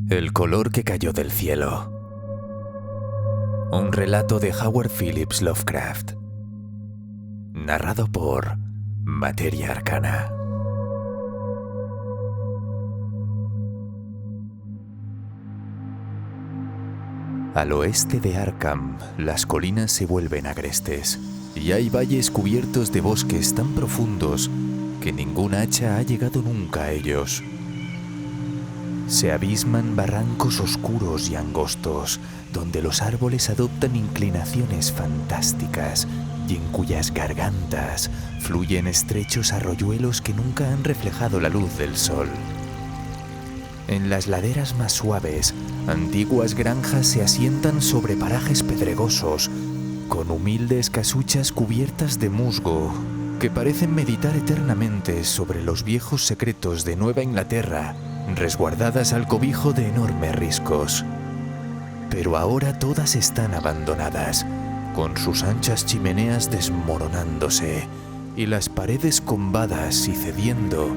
El color que cayó del cielo. Un relato de Howard Phillips Lovecraft. Narrado por Materia Arcana. Al oeste de Arkham, las colinas se vuelven agrestes y hay valles cubiertos de bosques tan profundos que ninguna hacha ha llegado nunca a ellos. Se abisman barrancos oscuros y angostos, donde los árboles adoptan inclinaciones fantásticas y en cuyas gargantas fluyen estrechos arroyuelos que nunca han reflejado la luz del sol. En las laderas más suaves, antiguas granjas se asientan sobre parajes pedregosos, con humildes casuchas cubiertas de musgo, que parecen meditar eternamente sobre los viejos secretos de Nueva Inglaterra, resguardadas al cobijo de enormes riscos. Pero ahora todas están abandonadas, con sus anchas chimeneas desmoronándose y las paredes combadas y cediendo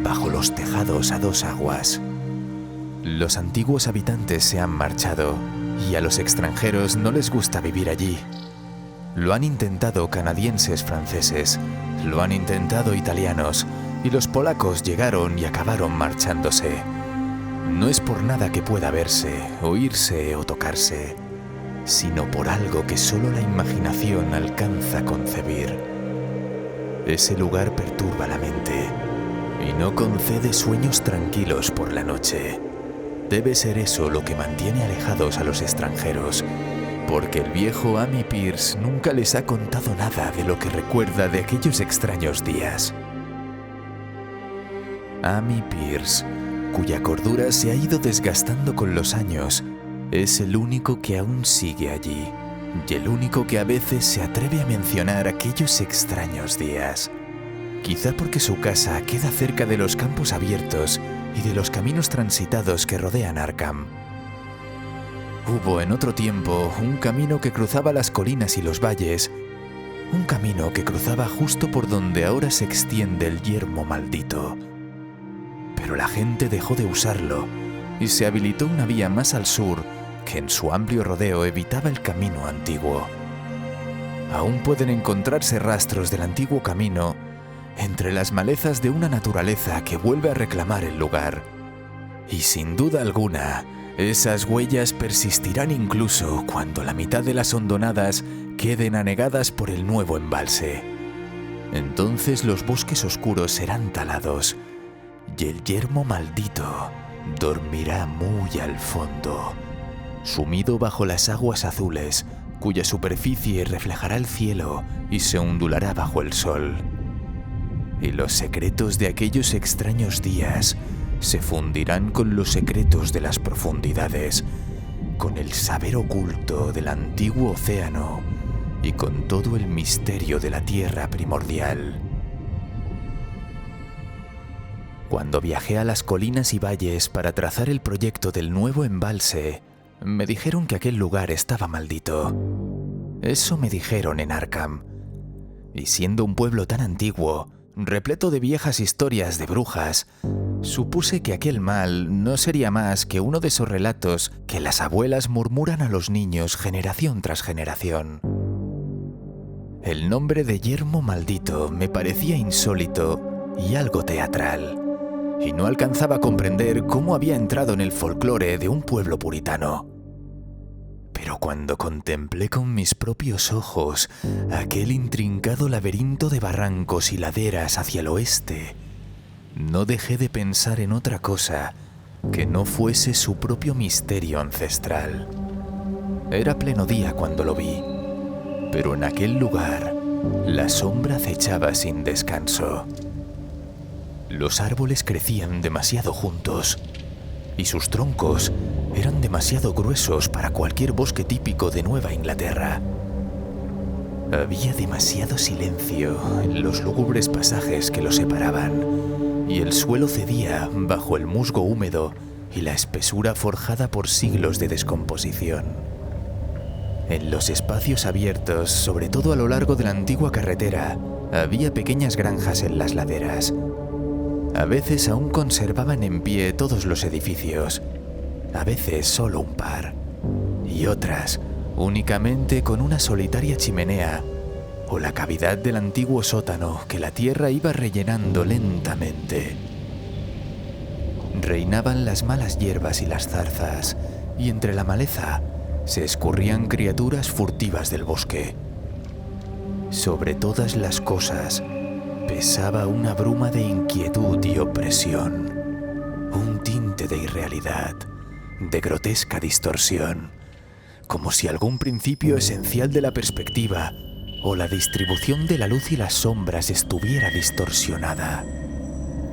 bajo los tejados a dos aguas. Los antiguos habitantes se han marchado y a los extranjeros no les gusta vivir allí. Lo han intentado canadienses franceses, lo han intentado italianos, y los polacos llegaron y acabaron marchándose. No es por nada que pueda verse, oírse o tocarse, sino por algo que solo la imaginación alcanza a concebir. Ese lugar perturba la mente y no concede sueños tranquilos por la noche. Debe ser eso lo que mantiene alejados a los extranjeros, porque el viejo Amy Pierce nunca les ha contado nada de lo que recuerda de aquellos extraños días. Amy Pierce, cuya cordura se ha ido desgastando con los años, es el único que aún sigue allí, y el único que a veces se atreve a mencionar aquellos extraños días. Quizá porque su casa queda cerca de los campos abiertos y de los caminos transitados que rodean Arkham. Hubo en otro tiempo un camino que cruzaba las colinas y los valles, un camino que cruzaba justo por donde ahora se extiende el yermo maldito. Pero la gente dejó de usarlo y se habilitó una vía más al sur que en su amplio rodeo evitaba el camino antiguo. Aún pueden encontrarse rastros del antiguo camino entre las malezas de una naturaleza que vuelve a reclamar el lugar. Y sin duda alguna, esas huellas persistirán incluso cuando la mitad de las hondonadas queden anegadas por el nuevo embalse. Entonces los bosques oscuros serán talados y el yermo maldito dormirá muy al fondo, sumido bajo las aguas azules, cuya superficie reflejará el cielo y se ondulará bajo el sol. Y los secretos de aquellos extraños días se fundirán con los secretos de las profundidades, con el saber oculto del antiguo océano y con todo el misterio de la tierra primordial. Cuando viajé a las colinas y valles para trazar el proyecto del nuevo embalse, me dijeron que aquel lugar estaba maldito. Eso me dijeron en Arkham. Y siendo un pueblo tan antiguo, repleto de viejas historias de brujas, supuse que aquel mal no sería más que uno de esos relatos que las abuelas murmuran a los niños generación tras generación. El nombre de yermo maldito me parecía insólito y algo teatral, y no alcanzaba a comprender cómo había entrado en el folclore de un pueblo puritano. Pero cuando contemplé con mis propios ojos aquel intrincado laberinto de barrancos y laderas hacia el oeste, no dejé de pensar en otra cosa que no fuese su propio misterio ancestral. Era pleno día cuando lo vi, pero en aquel lugar la sombra acechaba sin descanso. Los árboles crecían demasiado juntos y sus troncos eran demasiado gruesos para cualquier bosque típico de Nueva Inglaterra. Había demasiado silencio en los lúgubres pasajes que los separaban, y el suelo cedía bajo el musgo húmedo y la espesura forjada por siglos de descomposición. En los espacios abiertos, sobre todo a lo largo de la antigua carretera, había pequeñas granjas en las laderas. A veces aún conservaban en pie todos los edificios, a veces solo un par, y otras únicamente con una solitaria chimenea o la cavidad del antiguo sótano que la tierra iba rellenando lentamente. Reinaban las malas hierbas y las zarzas, y entre la maleza se escurrían criaturas furtivas del bosque. Sobre todas las cosas pesaba una bruma de inquietud y opresión, un tinte de irrealidad, de grotesca distorsión, como si algún principio esencial de la perspectiva o la distribución de la luz y las sombras estuviera distorsionada.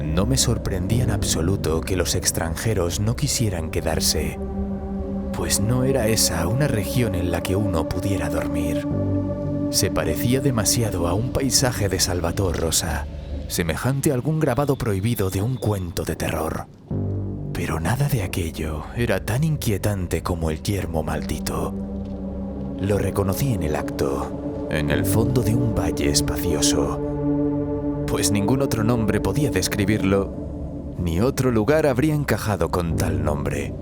No me sorprendía en absoluto que los extranjeros no quisieran quedarse, pues no era esa una región en la que uno pudiera dormir. Se parecía demasiado a un paisaje de Salvator Rosa, semejante a algún grabado prohibido de un cuento de terror. Pero nada de aquello era tan inquietante como el yermo maldito. Lo reconocí en el acto, en el fondo de un valle espacioso, pues ningún otro nombre podía describirlo, ni otro lugar habría encajado con tal nombre.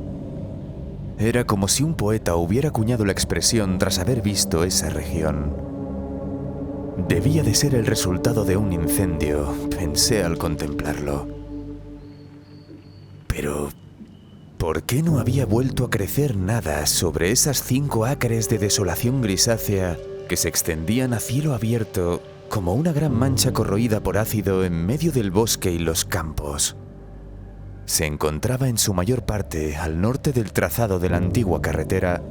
Era como si un poeta hubiera acuñado la expresión tras haber visto esa región. Debía de ser el resultado de un incendio, pensé al contemplarlo. Pero, ¿por qué no había vuelto a crecer nada sobre esas 5 acres de desolación grisácea que se extendían a cielo abierto como una gran mancha corroída por ácido en medio del bosque y los campos? Se encontraba en su mayor parte al norte del trazado de la antigua carretera,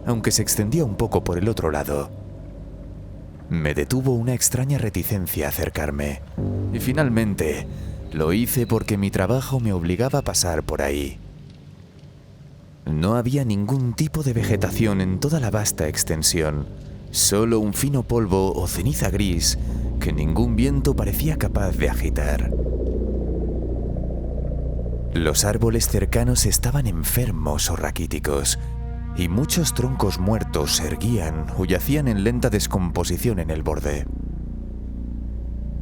aunque se extendía un poco por el otro lado. Me detuvo una extraña reticencia a acercarme, y finalmente lo hice porque mi trabajo me obligaba a pasar por ahí. No había ningún tipo de vegetación en toda la vasta extensión, solo un fino polvo o ceniza gris que ningún viento parecía capaz de agitar. Los árboles cercanos estaban enfermos o raquíticos, y muchos troncos muertos se erguían o yacían en lenta descomposición en el borde.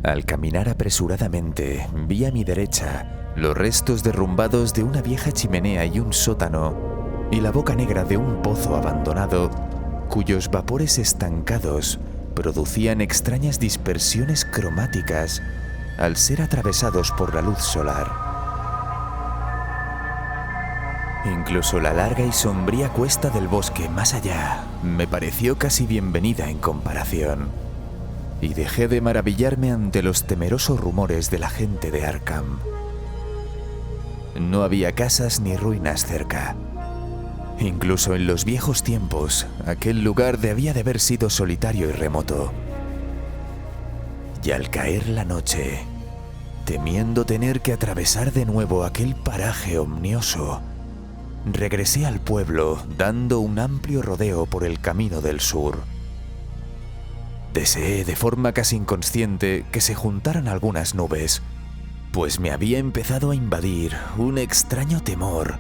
Al caminar apresuradamente, vi a mi derecha los restos derrumbados de una vieja chimenea y un sótano, y la boca negra de un pozo abandonado, cuyos vapores estancados producían extrañas dispersiones cromáticas al ser atravesados por la luz solar. Incluso la larga y sombría cuesta del bosque más allá me pareció casi bienvenida en comparación, y dejé de maravillarme ante los temerosos rumores de la gente de Arkham. No había casas ni ruinas cerca. Incluso en los viejos tiempos, aquel lugar debía de haber sido solitario y remoto. Y al caer la noche, temiendo tener que atravesar de nuevo aquel paraje omnioso, regresé al pueblo dando un amplio rodeo por el camino del sur. Deseé de forma casi inconsciente que se juntaran algunas nubes, pues me había empezado a invadir un extraño temor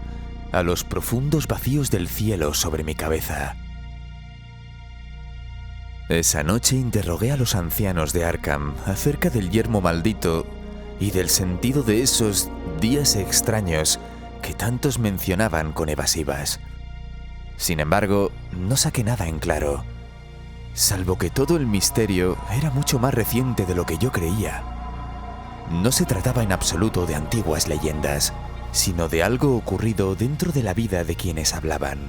a los profundos vacíos del cielo sobre mi cabeza. Esa noche interrogué a los ancianos de Arkham acerca del yermo maldito y del sentido de esos días extraños que tantos mencionaban con evasivas. Sin embargo, no saqué nada en claro, salvo que todo el misterio era mucho más reciente de lo que yo creía. No se trataba en absoluto de antiguas leyendas, sino de algo ocurrido dentro de la vida de quienes hablaban.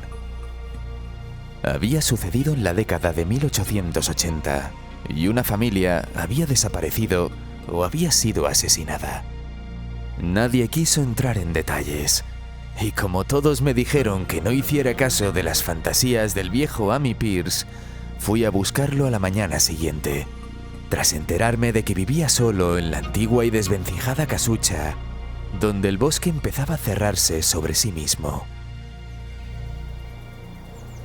Había sucedido en la década de 1880, y una familia había desaparecido o había sido asesinada. Nadie quiso entrar en detalles, y como todos me dijeron que no hiciera caso de las fantasías del viejo Amy Pierce, fui a buscarlo a la mañana siguiente, tras enterarme de que vivía solo en la antigua y desvencijada casucha, donde el bosque empezaba a cerrarse sobre sí mismo.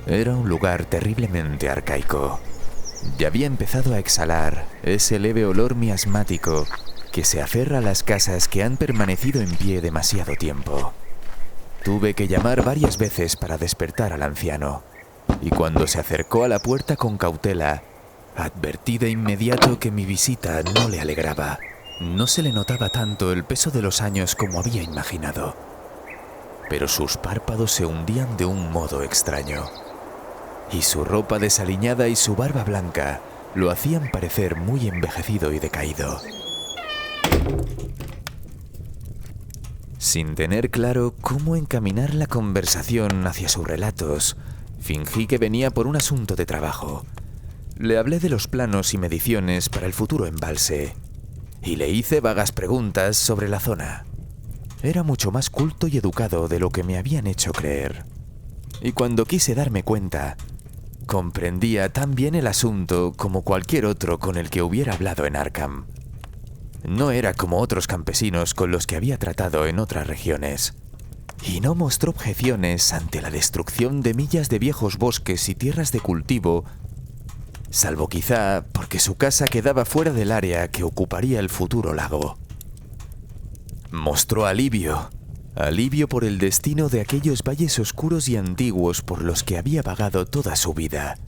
Era un lugar terriblemente arcaico. Ya había empezado a exhalar ese leve olor miasmático que se aferra a las casas que han permanecido en pie demasiado tiempo. Tuve que llamar varias veces para despertar al anciano, y cuando se acercó a la puerta con cautela, advertí de inmediato que mi visita no le alegraba. No se le notaba tanto el peso de los años como había imaginado. pero sus párpados se hundían de un modo extraño. Y su ropa desaliñada y su barba blanca lo hacían parecer muy envejecido y decaído. Sin tener claro cómo encaminar la conversación hacia sus relatos, fingí que venía por un asunto de trabajo. Le hablé de los planos y mediciones para el futuro embalse y le hice vagas preguntas sobre la zona. Era mucho más culto y educado de lo que me habían hecho creer. Y cuando quise darme cuenta, comprendía tan bien el asunto como cualquier otro con el que hubiera hablado en Arkham. No era como otros campesinos con los que había tratado en otras regiones, y no mostró objeciones ante la destrucción de millas de viejos bosques y tierras de cultivo, salvo quizá porque su casa quedaba fuera del área que ocuparía el futuro lago. Mostró alivio por el destino de aquellos valles oscuros y antiguos por los que había vagado toda su vida.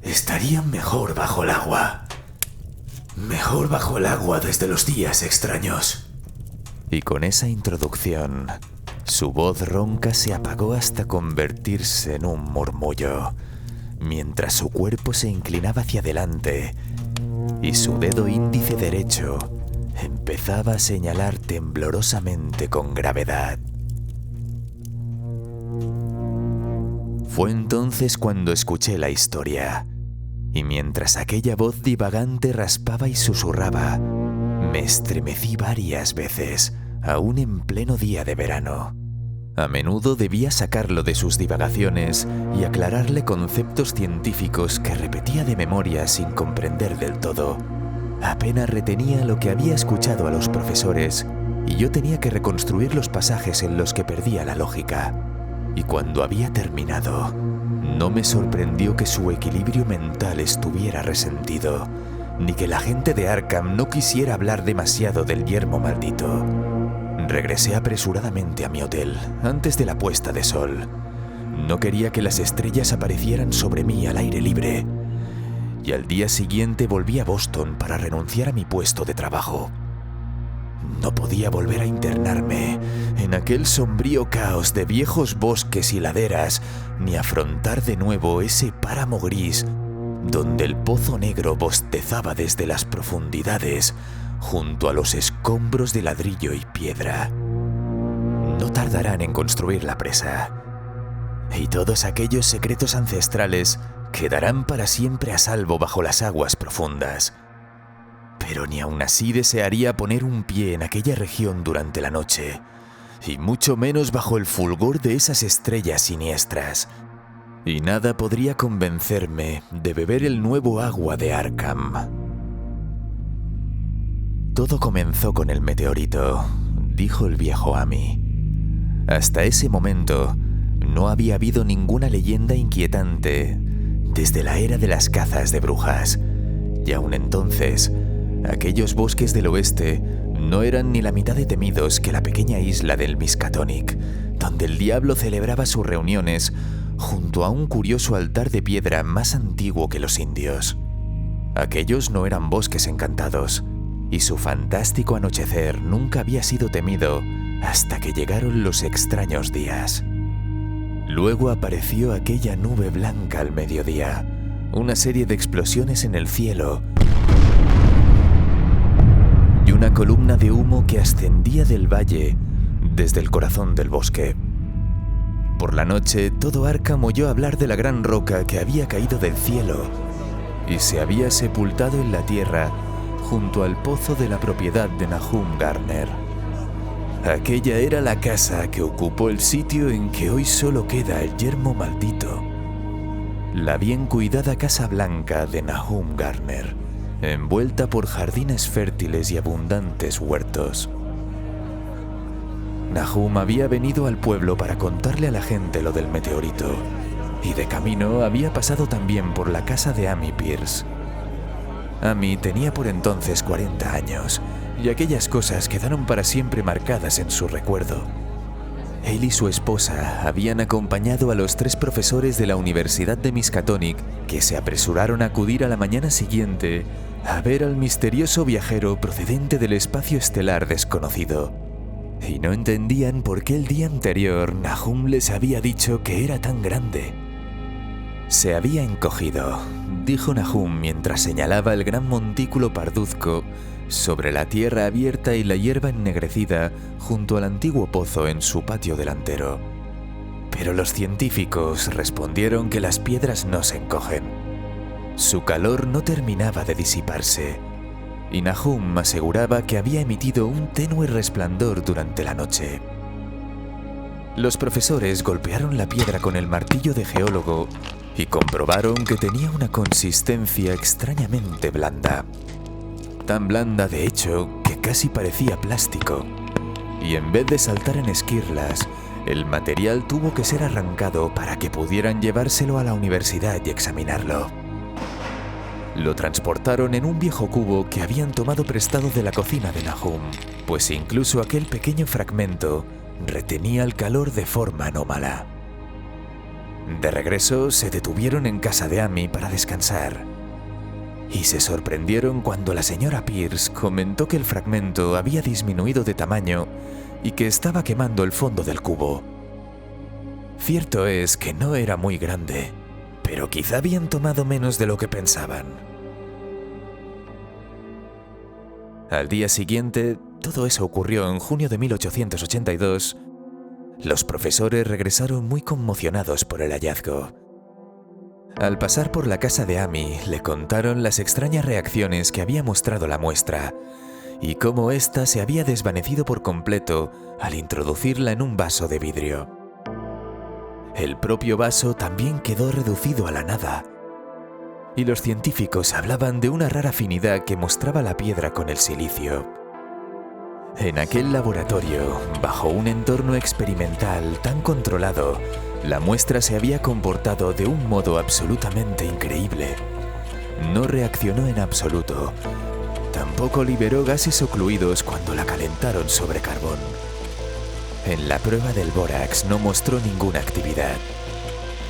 Estarían mejor bajo el agua. Mejor bajo el agua desde los días extraños. Y con esa introducción, su voz ronca se apagó hasta convertirse en un murmullo, mientras su cuerpo se inclinaba hacia adelante y su dedo índice derecho empezaba a señalar temblorosamente con gravedad. Fue entonces cuando escuché la historia. Y mientras aquella voz divagante raspaba y susurraba, me estremecí varias veces, aún en pleno día de verano. A menudo debía sacarlo de sus divagaciones y aclararle conceptos científicos que repetía de memoria sin comprender del todo. Apenas retenía lo que había escuchado a los profesores y yo tenía que reconstruir los pasajes en los que perdía la lógica. Y cuando había terminado, no me sorprendió que su equilibrio mental estuviera resentido, ni que la gente de Arkham no quisiera hablar demasiado del yermo maldito. Regresé apresuradamente a mi hotel, antes de la puesta de sol. No quería que las estrellas aparecieran sobre mí al aire libre. Y al día siguiente volví a Boston para renunciar a mi puesto de trabajo. No podía volver a internarme en aquel sombrío caos de viejos bosques y laderas, ni afrontar de nuevo ese páramo gris donde el pozo negro bostezaba desde las profundidades junto a los escombros de ladrillo y piedra. No tardarán en construir la presa, y todos aquellos secretos ancestrales quedarán para siempre a salvo bajo las aguas profundas. Pero ni aun así desearía poner un pie en aquella región durante la noche, y mucho menos bajo el fulgor de esas estrellas siniestras. Y nada podría convencerme de beber el nuevo agua de Arkham. Todo comenzó con el meteorito, dijo el viejo Amy. Hasta ese momento no había habido ninguna leyenda inquietante desde la era de las cazas de brujas, y aun entonces aquellos bosques del oeste no eran ni la mitad de temidos que la pequeña isla del Miskatonic, donde el diablo celebraba sus reuniones junto a un curioso altar de piedra más antiguo que los indios. Aquellos no eran bosques encantados, y su fantástico anochecer nunca había sido temido hasta que llegaron los extraños días. Luego apareció aquella nube blanca al mediodía, una serie de explosiones en el cielo y una columna de humo que ascendía del valle desde el corazón del bosque. Por la noche, todo Arkham oyó hablar de la gran roca que había caído del cielo y se había sepultado en la tierra junto al pozo de la propiedad de Nahum Garner. Aquella era la casa que ocupó el sitio en que hoy solo queda el yermo maldito. La bien cuidada Casa Blanca de Nahum Garner, envuelta por jardines fértiles y abundantes huertos. Nahum había venido al pueblo para contarle a la gente lo del meteorito, y de camino había pasado también por la casa de Amy Pierce. Amy tenía por entonces 40 años, y aquellas cosas quedaron para siempre marcadas en su recuerdo. Él y su esposa habían acompañado a los 3 profesores de la Universidad de Miskatonic, que se apresuraron a acudir a la mañana siguiente a ver al misterioso viajero procedente del espacio estelar desconocido. y no entendían por qué el día anterior Nahum les había dicho que era tan grande. Se había encogido, dijo Nahum mientras señalaba el gran montículo parduzco sobre la tierra abierta y la hierba ennegrecida junto al antiguo pozo en su patio delantero. Pero los científicos respondieron que las piedras no se encogen. Su calor no terminaba de disiparse, y Nahum aseguraba que había emitido un tenue resplandor durante la noche. Los profesores golpearon la piedra con el martillo de geólogo y comprobaron que tenía una consistencia extrañamente blanda. Tan blanda, de hecho, que casi parecía plástico. Y en vez de saltar en esquirlas, el material tuvo que ser arrancado para que pudieran llevárselo a la universidad y examinarlo. Lo transportaron en un viejo cubo que habían tomado prestado de la cocina de Nahum, pues incluso aquel pequeño fragmento retenía el calor de forma anómala. De regreso, se detuvieron en casa de Amy para descansar. Y se sorprendieron cuando la señora Pierce comentó que el fragmento había disminuido de tamaño y que estaba quemando el fondo del cubo. Cierto es que no era muy grande, pero quizá habían tomado menos de lo que pensaban. Al día siguiente, todo eso ocurrió en junio de 1882, los profesores regresaron muy conmocionados por el hallazgo. Al pasar por la casa de Amy, le contaron las extrañas reacciones que había mostrado la muestra y cómo ésta se había desvanecido por completo al introducirla en un vaso de vidrio. El propio vaso también quedó reducido a la nada, y los científicos hablaban de una rara afinidad que mostraba la piedra con el silicio. En aquel laboratorio, bajo un entorno experimental tan controlado, la muestra se había comportado de un modo absolutamente increíble. No reaccionó en absoluto. Tampoco liberó gases ocluidos cuando la calentaron sobre carbón. En la prueba del bórax no mostró ninguna actividad.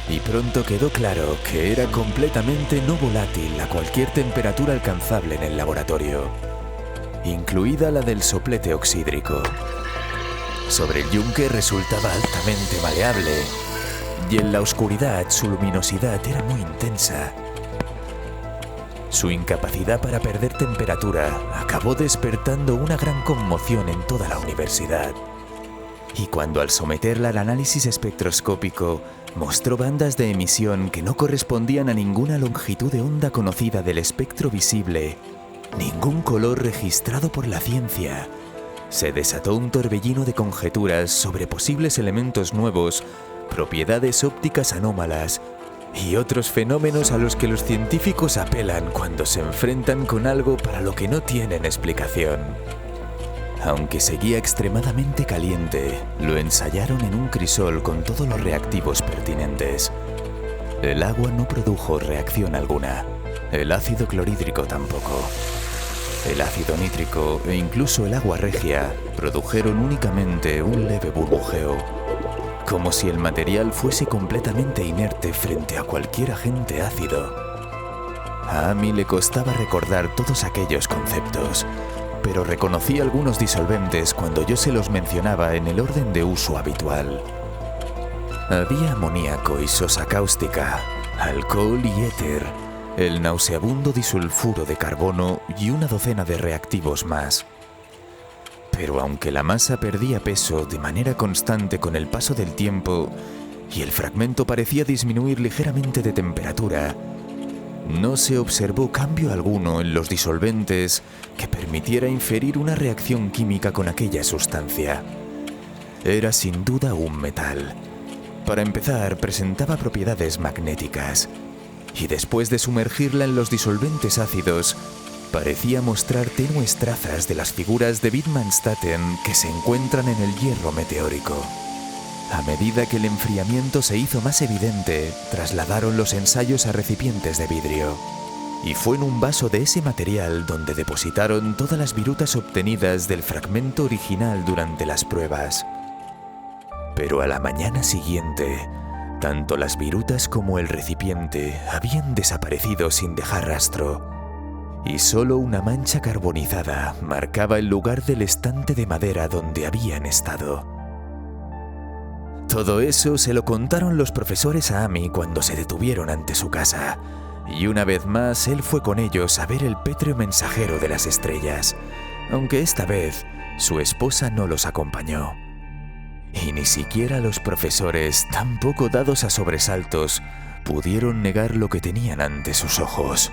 Y pronto quedó claro que era completamente no volátil a cualquier temperatura alcanzable en el laboratorio, incluida la del soplete oxídrico. Sobre el yunque resultaba altamente maleable, y en la oscuridad su luminosidad era muy intensa. Su incapacidad para perder temperatura acabó despertando una gran conmoción en toda la universidad. Y cuando al someterla al análisis espectroscópico mostró bandas de emisión que no correspondían a ninguna longitud de onda conocida del espectro visible, ningún color registrado por la ciencia, se desató un torbellino de conjeturas sobre posibles elementos nuevos, propiedades ópticas anómalas y otros fenómenos a los que los científicos apelan cuando se enfrentan con algo para lo que no tienen explicación. Aunque seguía extremadamente caliente, lo ensayaron en un crisol con todos los reactivos pertinentes. El agua no produjo reacción alguna, el ácido clorhídrico tampoco. El ácido nítrico e incluso el agua regia produjeron únicamente un leve burbujeo, como si el material fuese completamente inerte frente a cualquier agente ácido. A Amy le costaba recordar todos aquellos conceptos, pero reconocí algunos disolventes cuando yo se los mencionaba en el orden de uso habitual. Había amoníaco y sosa cáustica, alcohol y éter, el nauseabundo disulfuro de carbono y una docena de reactivos más. Pero aunque la masa perdía peso de manera constante con el paso del tiempo y el fragmento parecía disminuir ligeramente de temperatura, no se observó cambio alguno en los disolventes que permitiera inferir una reacción química con aquella sustancia. Era sin duda un metal. Para empezar, presentaba propiedades magnéticas, y después de sumergirla en los disolventes ácidos, parecía mostrar tenues trazas de las figuras de Wittmann-Statten que se encuentran en el hierro meteórico. A medida que el enfriamiento se hizo más evidente, trasladaron los ensayos a recipientes de vidrio. Y fue en un vaso de ese material donde depositaron todas las virutas obtenidas del fragmento original durante las pruebas. Pero a la mañana siguiente, tanto las virutas como el recipiente habían desaparecido sin dejar rastro, y solo una mancha carbonizada marcaba el lugar del estante de madera donde habían estado. Todo eso se lo contaron los profesores a Amy cuando se detuvieron ante su casa, y una vez más él fue con ellos a ver el pétreo mensajero de las estrellas, aunque esta vez su esposa no los acompañó. Y ni siquiera los profesores, tan poco dados a sobresaltos, pudieron negar lo que tenían ante sus ojos.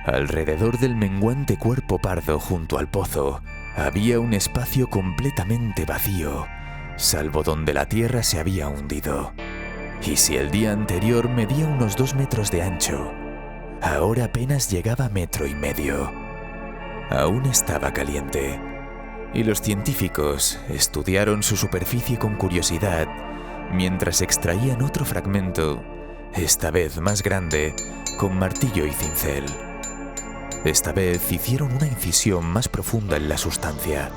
Alrededor del menguante cuerpo pardo junto al pozo, había un espacio completamente vacío, salvo donde la tierra se había hundido. Y si el día anterior medía unos 2 metros de ancho, ahora apenas llegaba a 1,5 metros. Aún estaba caliente, y los científicos estudiaron su superficie con curiosidad mientras extraían otro fragmento, esta vez más grande, con martillo y cincel. Esta vez hicieron una incisión más profunda en la sustancia,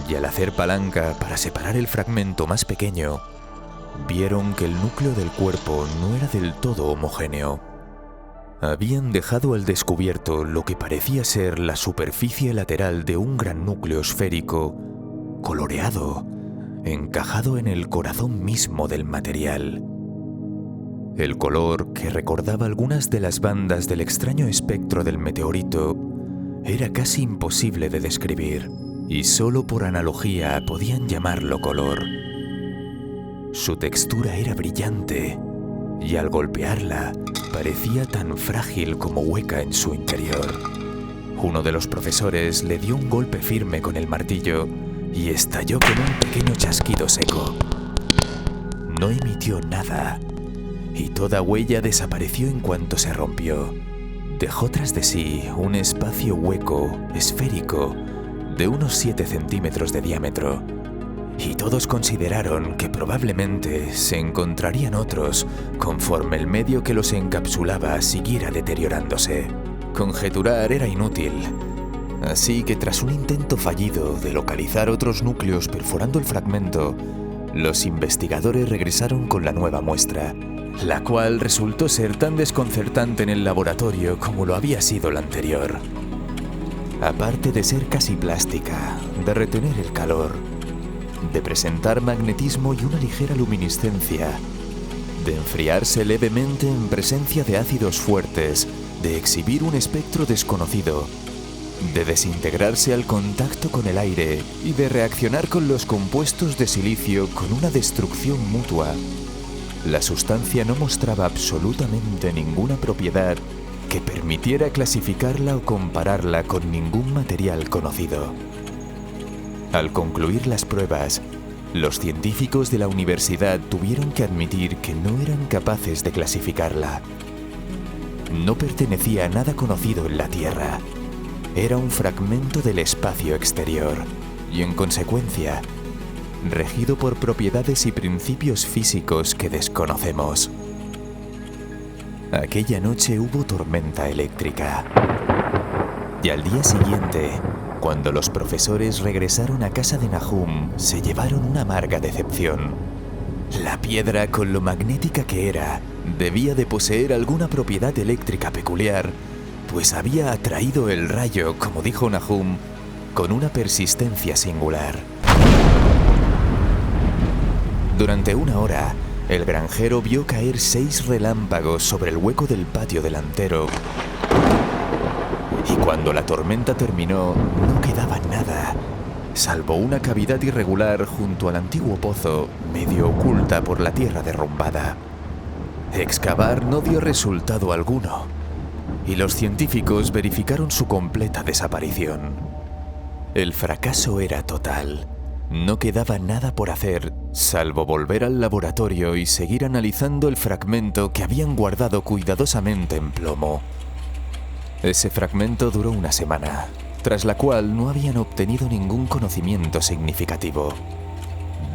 y al hacer palanca para separar el fragmento más pequeño, vieron que el núcleo del cuerpo no era del todo homogéneo. Habían dejado al descubierto lo que parecía ser la superficie lateral de un gran núcleo esférico, coloreado, encajado en el corazón mismo del material. El color, que recordaba algunas de las bandas del extraño espectro del meteorito, era casi imposible de describir, y solo por analogía podían llamarlo color. Su textura era brillante, y al golpearla parecía tan frágil como hueca en su interior. Uno de los profesores le dio un golpe firme con el martillo y estalló con un pequeño chasquido seco. No emitió nada, y toda huella desapareció en cuanto se rompió. Dejó tras de sí un espacio hueco, esférico, de unos 7 centímetros de diámetro, y todos consideraron que probablemente se encontrarían otros conforme el medio que los encapsulaba siguiera deteriorándose. Conjeturar era inútil, así que tras un intento fallido de localizar otros núcleos perforando el fragmento, los investigadores regresaron con la nueva muestra, la cual resultó ser tan desconcertante en el laboratorio como lo había sido la anterior. Aparte de ser casi plástica, de retener el calor, de presentar magnetismo y una ligera luminiscencia, de enfriarse levemente en presencia de ácidos fuertes, de exhibir un espectro desconocido, de desintegrarse al contacto con el aire y de reaccionar con los compuestos de silicio con una destrucción mutua, la sustancia no mostraba absolutamente ninguna propiedad que permitiera clasificarla o compararla con ningún material conocido. Al concluir las pruebas, los científicos de la universidad tuvieron que admitir que no eran capaces de clasificarla. No pertenecía a nada conocido en la Tierra. Era un fragmento del espacio exterior y, en consecuencia, regido por propiedades y principios físicos que desconocemos. Aquella noche hubo tormenta eléctrica. Y al día siguiente, cuando los profesores regresaron a casa de Nahum, se llevaron una amarga decepción. La piedra, con lo magnética que era, debía de poseer alguna propiedad eléctrica peculiar, pues había atraído el rayo, como dijo Nahum, con una persistencia singular. Durante 1 hora, el granjero vio caer 6 relámpagos sobre el hueco del patio delantero. Y cuando la tormenta terminó, no quedaba nada, salvo una cavidad irregular junto al antiguo pozo, medio oculta por la tierra derrumbada. Excavar no dio resultado alguno, y los científicos verificaron su completa desaparición. El fracaso era total. No quedaba nada por hacer, salvo volver al laboratorio y seguir analizando el fragmento que habían guardado cuidadosamente en plomo. Ese fragmento duró 1 semana, tras la cual no habían obtenido ningún conocimiento significativo.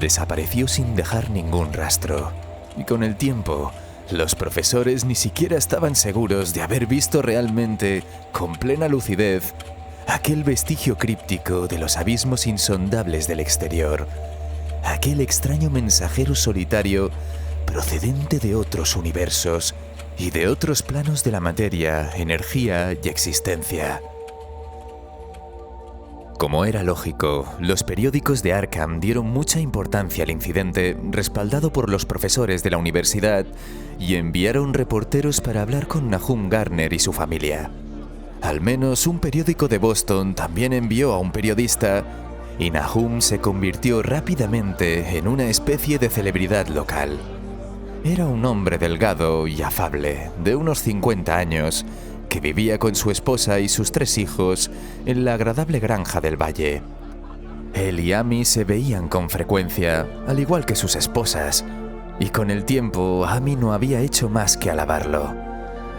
Desapareció sin dejar ningún rastro, y con el tiempo, los profesores ni siquiera estaban seguros de haber visto realmente, con plena lucidez, aquel vestigio críptico de los abismos insondables del exterior, aquel extraño mensajero solitario procedente de otros universos y de otros planos de la materia, energía y existencia. Como era lógico, los periódicos de Arkham dieron mucha importancia al incidente, respaldado por los profesores de la universidad, y enviaron reporteros para hablar con Nahum Garner y su familia. Al menos un periódico de Boston también envió a un periodista, y Nahum se convirtió rápidamente en una especie de celebridad local. Era un hombre delgado y afable, de unos 50 años, que vivía con su esposa y sus 3 hijos en la agradable granja del valle. Él y Amy se veían con frecuencia, al igual que sus esposas, y con el tiempo Amy no había hecho más que alabarlo.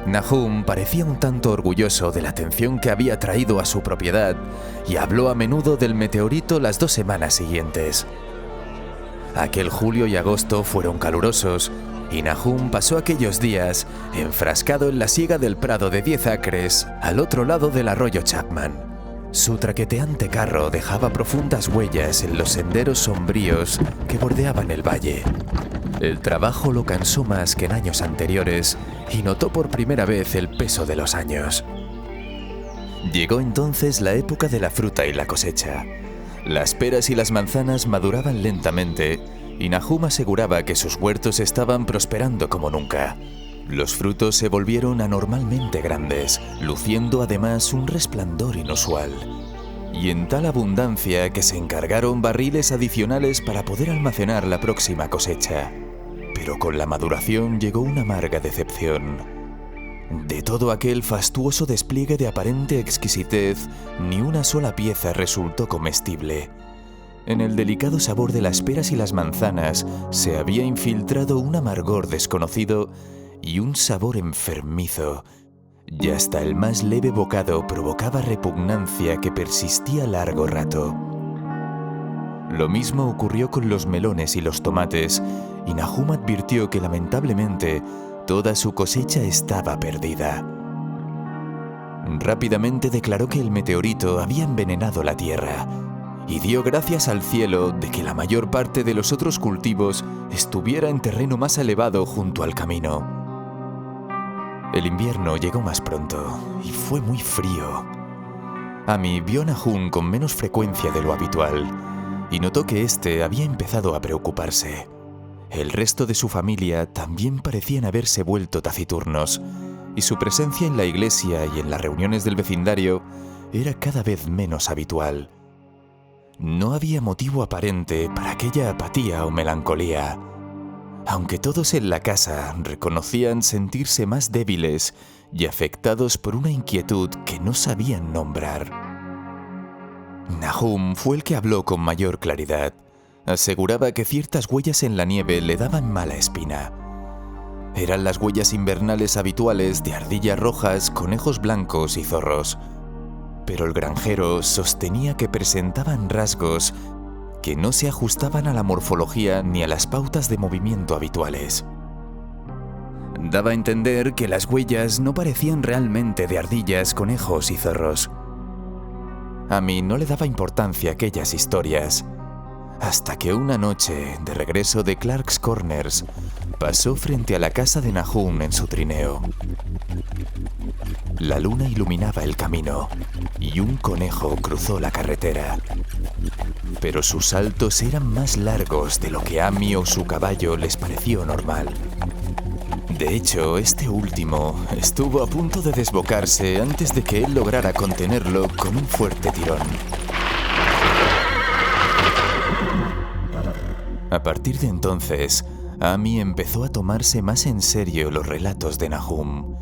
Nahum parecía un tanto orgulloso de la atención que había traído a su propiedad y habló a menudo del meteorito las 2 semanas siguientes. Aquel julio y agosto fueron calurosos, y Nahum pasó aquellos días enfrascado en la siega del prado de 10 acres al otro lado del arroyo Chapman. Su traqueteante carro dejaba profundas huellas en los senderos sombríos que bordeaban el valle. El trabajo lo cansó más que en años anteriores y notó por primera vez el peso de los años. Llegó entonces la época de la fruta y la cosecha. Las peras y las manzanas maduraban lentamente y Nahum aseguraba que sus huertos estaban prosperando como nunca. Los frutos se volvieron anormalmente grandes, luciendo además un resplandor inusual. Y en tal abundancia que se encargaron barriles adicionales para poder almacenar la próxima cosecha. Pero con la maduración llegó una amarga decepción. De todo aquel fastuoso despliegue de aparente exquisitez, ni una sola pieza resultó comestible. En el delicado sabor de las peras y las manzanas se había infiltrado un amargor desconocido y un sabor enfermizo, y hasta el más leve bocado provocaba repugnancia que persistía largo rato. Lo mismo ocurrió con los melones y los tomates, y Nahum advirtió que lamentablemente toda su cosecha estaba perdida. Rápidamente declaró que el meteorito había envenenado la tierra, y dio gracias al cielo de que la mayor parte de los otros cultivos estuviera en terreno más elevado junto al camino. El invierno llegó más pronto y fue muy frío. Amy vio a Nahum con menos frecuencia de lo habitual y notó que éste había empezado a preocuparse. El resto de su familia también parecían haberse vuelto taciturnos y su presencia en la iglesia y en las reuniones del vecindario era cada vez menos habitual. No había motivo aparente para aquella apatía o melancolía, aunque todos en la casa reconocían sentirse más débiles y afectados por una inquietud que no sabían nombrar. Nahum fue el que habló con mayor claridad. Aseguraba que ciertas huellas en la nieve le daban mala espina. Eran las huellas invernales habituales de ardillas rojas, conejos blancos y zorros. Pero el granjero sostenía que presentaban rasgos que no se ajustaban a la morfología ni a las pautas de movimiento habituales. Daba a entender que las huellas no parecían realmente de ardillas, conejos y zorros. A mí no le daba importancia a aquellas historias, hasta que una noche, de regreso de Clark's Corners, pasó frente a la casa de Nahum en su trineo. La luna iluminaba el camino y un conejo cruzó la carretera. Pero sus saltos eran más largos de lo que a Amy o su caballo les pareció normal. De hecho, este último estuvo a punto de desbocarse antes de que él lograra contenerlo con un fuerte tirón. A partir de entonces, Amy empezó a tomarse más en serio los relatos de Nahum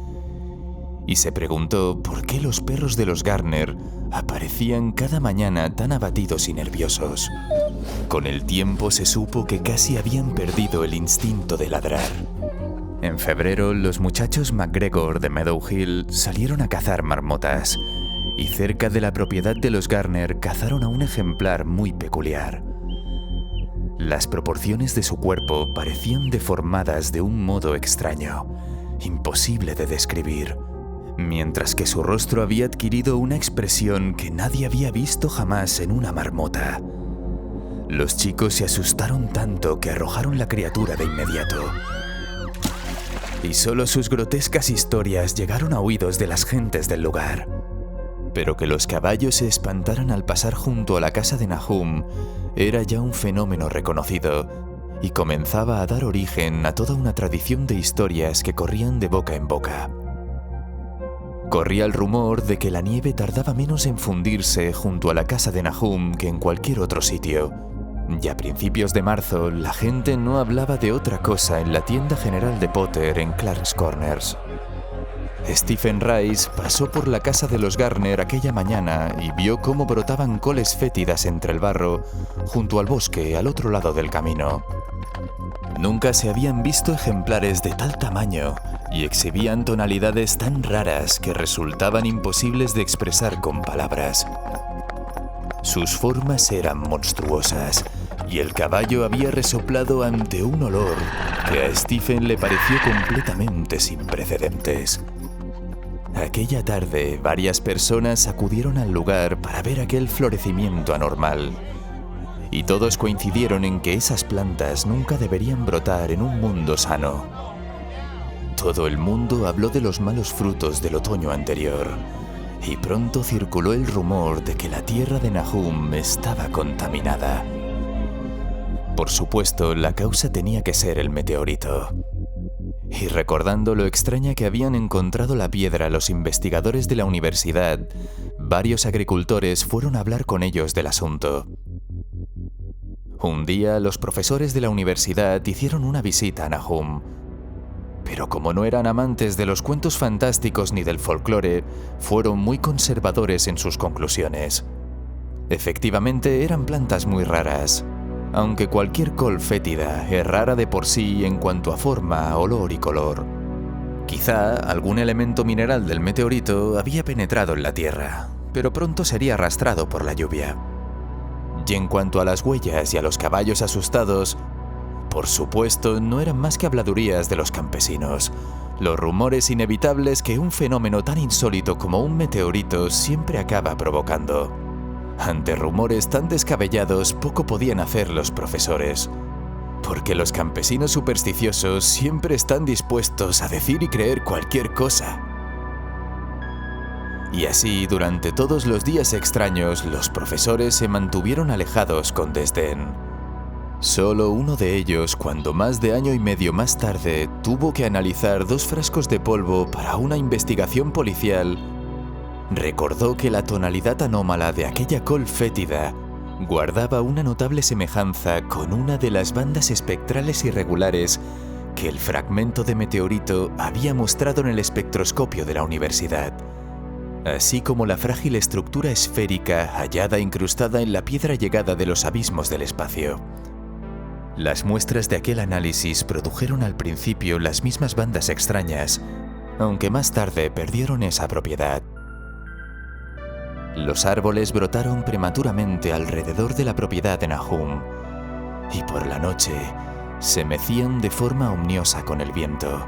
y se preguntó por qué los perros de los Garner aparecían cada mañana tan abatidos y nerviosos. Con el tiempo se supo que casi habían perdido el instinto de ladrar. En febrero, los muchachos McGregor de Meadow Hill salieron a cazar marmotas y cerca de la propiedad de los Garner cazaron a un ejemplar muy peculiar. Las proporciones de su cuerpo parecían deformadas de un modo extraño, imposible de describir, mientras que su rostro había adquirido una expresión que nadie había visto jamás en una marmota. Los chicos se asustaron tanto que arrojaron la criatura de inmediato. y solo sus grotescas historias llegaron a oídos de las gentes del lugar. Pero que los caballos se espantaran al pasar junto a la casa de Nahum era ya un fenómeno reconocido y comenzaba a dar origen a toda una tradición de historias que corrían de boca en boca. Corría el rumor de que la nieve tardaba menos en fundirse junto a la casa de Nahum que en cualquier otro sitio, y a principios de marzo la gente no hablaba de otra cosa en la tienda general de Potter en Clark's Corners. Stephen Rice pasó por la casa de los Garner aquella mañana y vio cómo brotaban coles fétidas entre el barro junto al bosque al otro lado del camino. Nunca se habían visto ejemplares de tal tamaño y exhibían tonalidades tan raras que resultaban imposibles de expresar con palabras. Sus formas eran monstruosas y el caballo había resoplado ante un olor que a Stephen le pareció completamente sin precedentes. Aquella tarde, varias personas acudieron al lugar para ver aquel florecimiento anormal, y todos coincidieron en que esas plantas nunca deberían brotar en un mundo sano. Todo el mundo habló de los malos frutos del otoño anterior, y pronto circuló el rumor de que la tierra de Nahum estaba contaminada. Por supuesto, la causa tenía que ser el meteorito. Y recordando lo extraña que habían encontrado la piedra los investigadores de la universidad, varios agricultores fueron a hablar con ellos del asunto. Un día, los profesores de la universidad hicieron una visita a Nahum, pero como no eran amantes de los cuentos fantásticos ni del folclore, fueron muy conservadores en sus conclusiones. Efectivamente, eran plantas muy raras, aunque cualquier col fétida es rara de por sí en cuanto a forma, olor y color. Quizá algún elemento mineral del meteorito había penetrado en la Tierra, pero pronto sería arrastrado por la lluvia. Y en cuanto a las huellas y a los caballos asustados, por supuesto, no eran más que habladurías de los campesinos, los rumores inevitables que un fenómeno tan insólito como un meteorito siempre acaba provocando. Ante rumores tan descabellados, poco podían hacer los profesores, porque los campesinos supersticiosos siempre están dispuestos a decir y creer cualquier cosa. Y así, durante todos los días extraños, los profesores se mantuvieron alejados con desdén. Solo uno de ellos, cuando más de año y medio más tarde, tuvo que analizar 2 frascos de polvo para una investigación policial, recordó que la tonalidad anómala de aquella col fétida guardaba una notable semejanza con una de las bandas espectrales irregulares que el fragmento de meteorito había mostrado en el espectroscopio de la universidad, así como la frágil estructura esférica hallada incrustada en la piedra llegada de los abismos del espacio. Las muestras de aquel análisis produjeron al principio las mismas bandas extrañas, aunque más tarde perdieron esa propiedad. Los árboles brotaron prematuramente alrededor de la propiedad de Nahum, y por la noche se mecían de forma omniosa con el viento.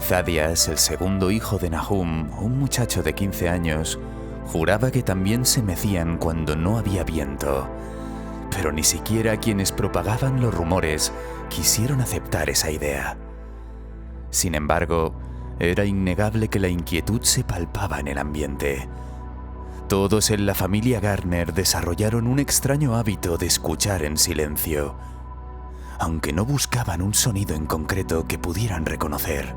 Thaddeus, el segundo hijo de Nahum, un muchacho de 15 años, juraba que también se mecían cuando no había viento, pero ni siquiera quienes propagaban los rumores quisieron aceptar esa idea. Sin embargo, era innegable que la inquietud se palpaba en el ambiente. Todos en la familia Garner desarrollaron un extraño hábito de escuchar en silencio, aunque no buscaban un sonido en concreto que pudieran reconocer.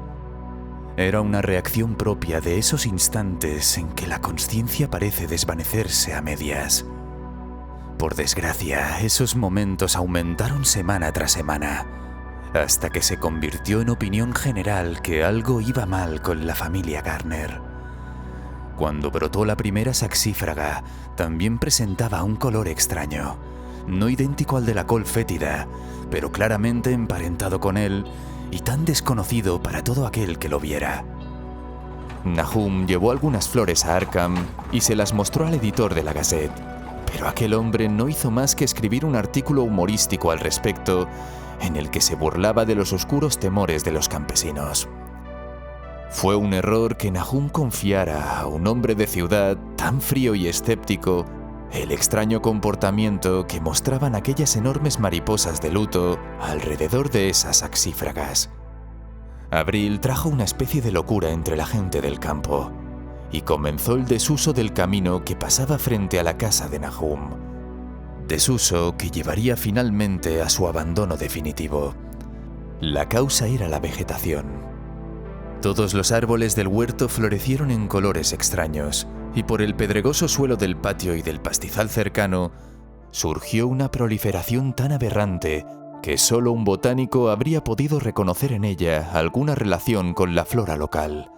Era una reacción propia de esos instantes en que la consciencia parece desvanecerse a medias. Por desgracia, esos momentos aumentaron semana tras semana, hasta que se convirtió en opinión general que algo iba mal con la familia Garner. Cuando brotó la primera saxífraga, también presentaba un color extraño, no idéntico al de la col fétida, pero claramente emparentado con él y tan desconocido para todo aquel que lo viera. Nahum llevó algunas flores a Arkham y se las mostró al editor de la Gazette, pero aquel hombre no hizo más que escribir un artículo humorístico al respecto en el que se burlaba de los oscuros temores de los campesinos. Fue un error que Nahum confiara a un hombre de ciudad tan frío y escéptico el extraño comportamiento que mostraban aquellas enormes mariposas de luto alrededor de esas saxífragas. Abril trajo una especie de locura entre la gente del campo y comenzó el desuso del camino que pasaba frente a la casa de Nahum. Desuso que llevaría finalmente a su abandono definitivo. La causa era la vegetación. Todos los árboles del huerto florecieron en colores extraños y por el pedregoso suelo del patio y del pastizal cercano surgió una proliferación tan aberrante que solo un botánico habría podido reconocer en ella alguna relación con la flora local.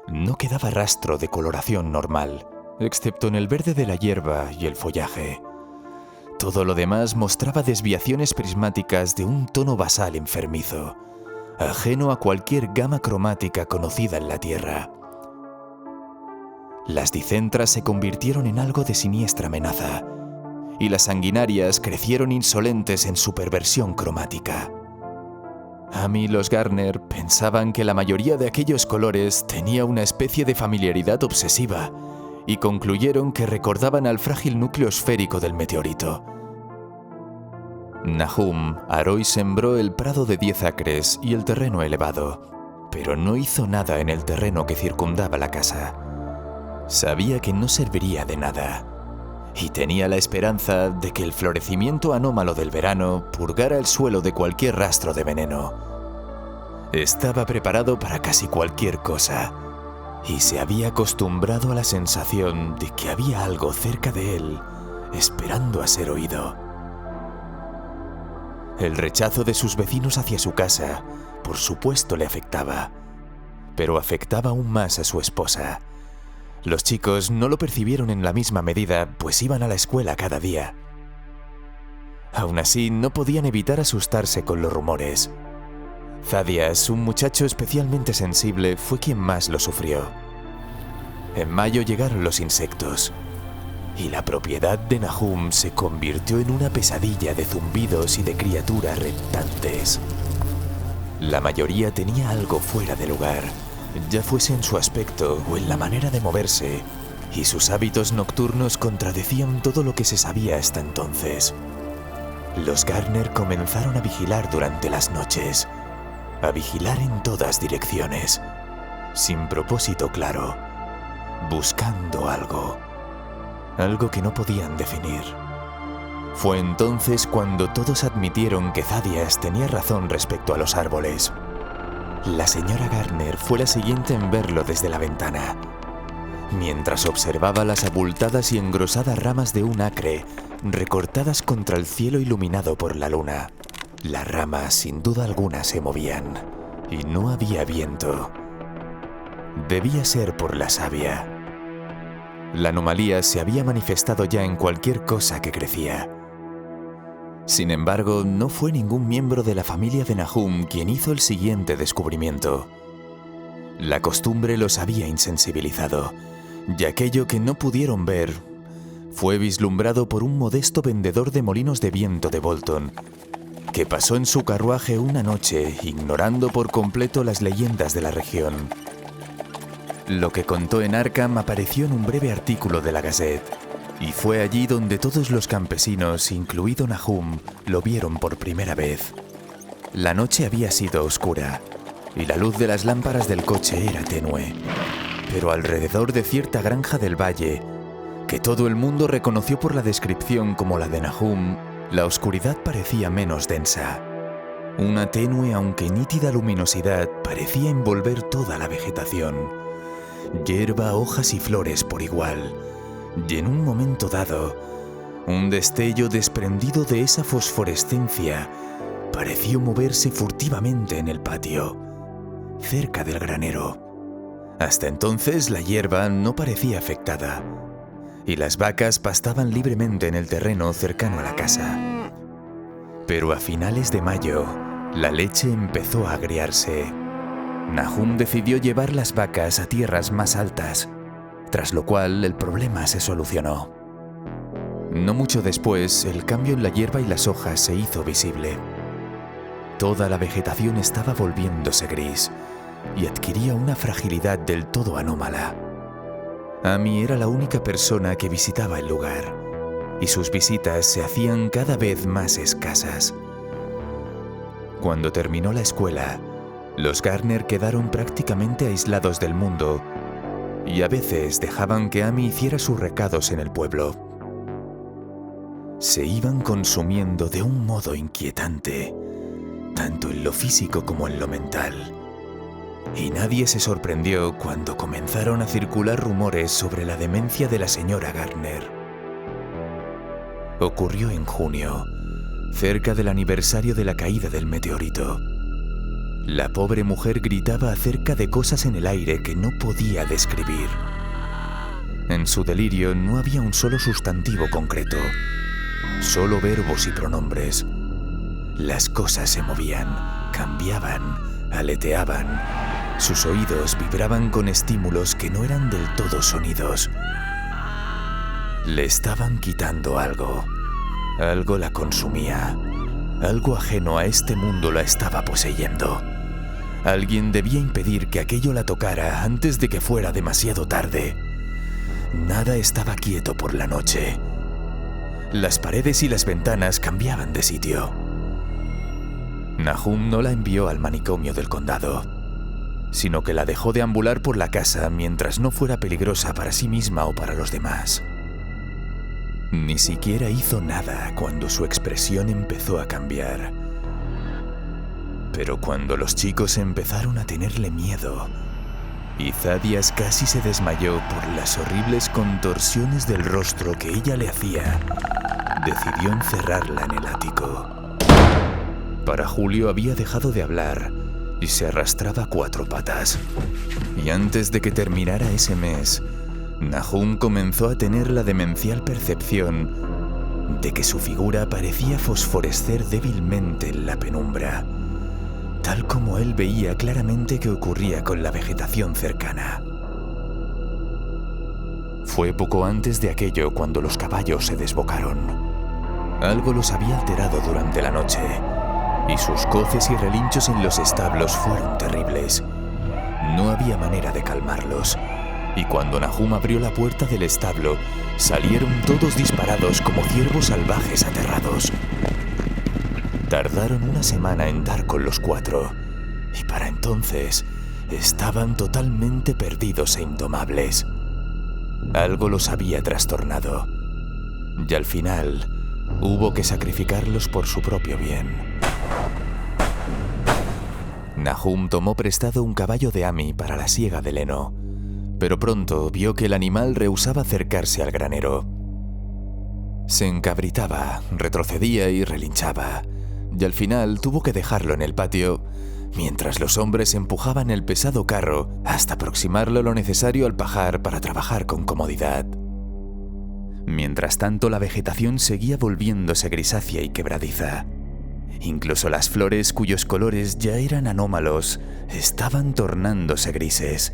No quedaba rastro de coloración normal, excepto en el verde de la hierba y el follaje. Todo lo demás mostraba desviaciones prismáticas de un tono basal enfermizo, ajeno a cualquier gama cromática conocida en la Tierra. Las dicentras se convirtieron en algo de siniestra amenaza, y las sanguinarias crecieron insolentes en su perversión cromática. Amy y los Garner pensaban que la mayoría de aquellos colores tenía una especie de familiaridad obsesiva y concluyeron que recordaban al frágil núcleo esférico del meteorito. Nahum aró y sembró el prado de 10 acres y el terreno elevado, pero no hizo nada en el terreno que circundaba la casa. Sabía que no serviría de nada, y tenía la esperanza de que el florecimiento anómalo del verano purgara el suelo de cualquier rastro de veneno. Estaba preparado para casi cualquier cosa, y se había acostumbrado a la sensación de que había algo cerca de él, esperando a ser oído. El rechazo de sus vecinos hacia su casa, por supuesto, le afectaba, pero afectaba aún más a su esposa. Los chicos no lo percibieron en la misma medida, pues iban a la escuela cada día. Aún así, no podían evitar asustarse con los rumores. Thaddeus, un muchacho especialmente sensible, fue quien más lo sufrió. En mayo llegaron los insectos, y la propiedad de Nahum se convirtió en una pesadilla de zumbidos y de criaturas reptantes. La mayoría tenía algo fuera de lugar, ya fuese en su aspecto o en la manera de moverse, y sus hábitos nocturnos contradecían todo lo que se sabía hasta entonces. Los Garner comenzaron a vigilar durante las noches, a vigilar en todas direcciones, sin propósito claro, buscando algo que no podían definir. Fue entonces cuando todos admitieron que Thaddeus tenía razón respecto a los árboles. La señora Garner fue la siguiente en verlo desde la ventana, mientras observaba las abultadas y engrosadas ramas de un acre recortadas contra el cielo iluminado por la luna. Las ramas, sin duda alguna, se movían, y no había viento. Debía ser por la savia. La anomalía se había manifestado ya en cualquier cosa que crecía. Sin embargo, no fue ningún miembro de la familia de Nahum quien hizo el siguiente descubrimiento. La costumbre los había insensibilizado, y aquello que no pudieron ver fue vislumbrado por un modesto vendedor de molinos de viento de Bolton, que pasó en su carruaje una noche ignorando por completo las leyendas de la región. Lo que contó en Arkham apareció en un breve artículo de la Gazette, y fue allí donde todos los campesinos, incluido Nahum, lo vieron por primera vez. La noche había sido oscura, y la luz de las lámparas del coche era tenue, pero alrededor de cierta granja del valle, que todo el mundo reconoció por la descripción como la de Nahum, la oscuridad parecía menos densa. Una tenue aunque nítida luminosidad parecía envolver toda la vegetación, hierba, hojas y flores por igual, y en un momento dado, un destello desprendido de esa fosforescencia pareció moverse furtivamente en el patio, cerca del granero. Hasta entonces la hierba no parecía afectada, y las vacas pastaban libremente en el terreno cercano a la casa. Pero a finales de mayo, la leche empezó a agriarse. Nahum decidió llevar las vacas a tierras más altas, tras lo cual el problema se solucionó. No mucho después, el cambio en la hierba y las hojas se hizo visible. Toda la vegetación estaba volviéndose gris y adquiría una fragilidad del todo anómala. Amy era la única persona que visitaba el lugar, y sus visitas se hacían cada vez más escasas. Cuando terminó la escuela, Los Garner quedaron prácticamente aislados del mundo y a veces dejaban que Amy hiciera sus recados en el pueblo. Se iban consumiendo de un modo inquietante, tanto en lo físico como en lo mental. Y nadie se sorprendió cuando comenzaron a circular rumores sobre la demencia de la señora Garner. Ocurrió en junio, cerca del aniversario de la caída del meteorito. La pobre mujer gritaba acerca de cosas en el aire que no podía describir. En su delirio no había un solo sustantivo concreto, solo verbos y pronombres. Las cosas se movían, cambiaban, aleteaban. Sus oídos vibraban con estímulos que no eran del todo sonidos. Le estaban quitando algo. Algo la consumía. Algo ajeno a este mundo la estaba poseyendo. Alguien debía impedir que aquello la tocara antes de que fuera demasiado tarde. Nada estaba quieto por la noche. Las paredes y las ventanas cambiaban de sitio. Nahum no la envió al manicomio del condado, sino que la dejó deambular por la casa mientras no fuera peligrosa para sí misma o para los demás. Ni siquiera hizo nada cuando su expresión empezó a cambiar. Pero cuando los chicos empezaron a tenerle miedo y Thaddeus casi se desmayó por las horribles contorsiones del rostro que ella le hacía, decidió encerrarla en el ático. Para Julio había dejado de hablar y se arrastraba a 4 patas. Y antes de que terminara ese mes, Nahum comenzó a tener la demencial percepción de que su figura parecía fosforescer débilmente en la penumbra, tal como él veía claramente que ocurría con la vegetación cercana. Fue poco antes de aquello cuando los caballos se desbocaron. Algo los había alterado durante la noche, y sus coces y relinchos en los establos fueron terribles. No había manera de calmarlos, y cuando Nahum abrió la puerta del establo, salieron todos disparados como ciervos salvajes aterrados. Tardaron una semana en dar con los 4, y para entonces estaban totalmente perdidos e indomables. Algo los había trastornado, y al final hubo que sacrificarlos por su propio bien. Nahum tomó prestado un caballo de Amy para la siega del heno, pero pronto vio que el animal rehusaba acercarse al granero. Se encabritaba, retrocedía y relinchaba, y al final tuvo que dejarlo en el patio, mientras los hombres empujaban el pesado carro hasta aproximarlo lo necesario al pajar para trabajar con comodidad. Mientras tanto, la vegetación seguía volviéndose grisácea y quebradiza. Incluso las flores, cuyos colores ya eran anómalos, estaban tornándose grises,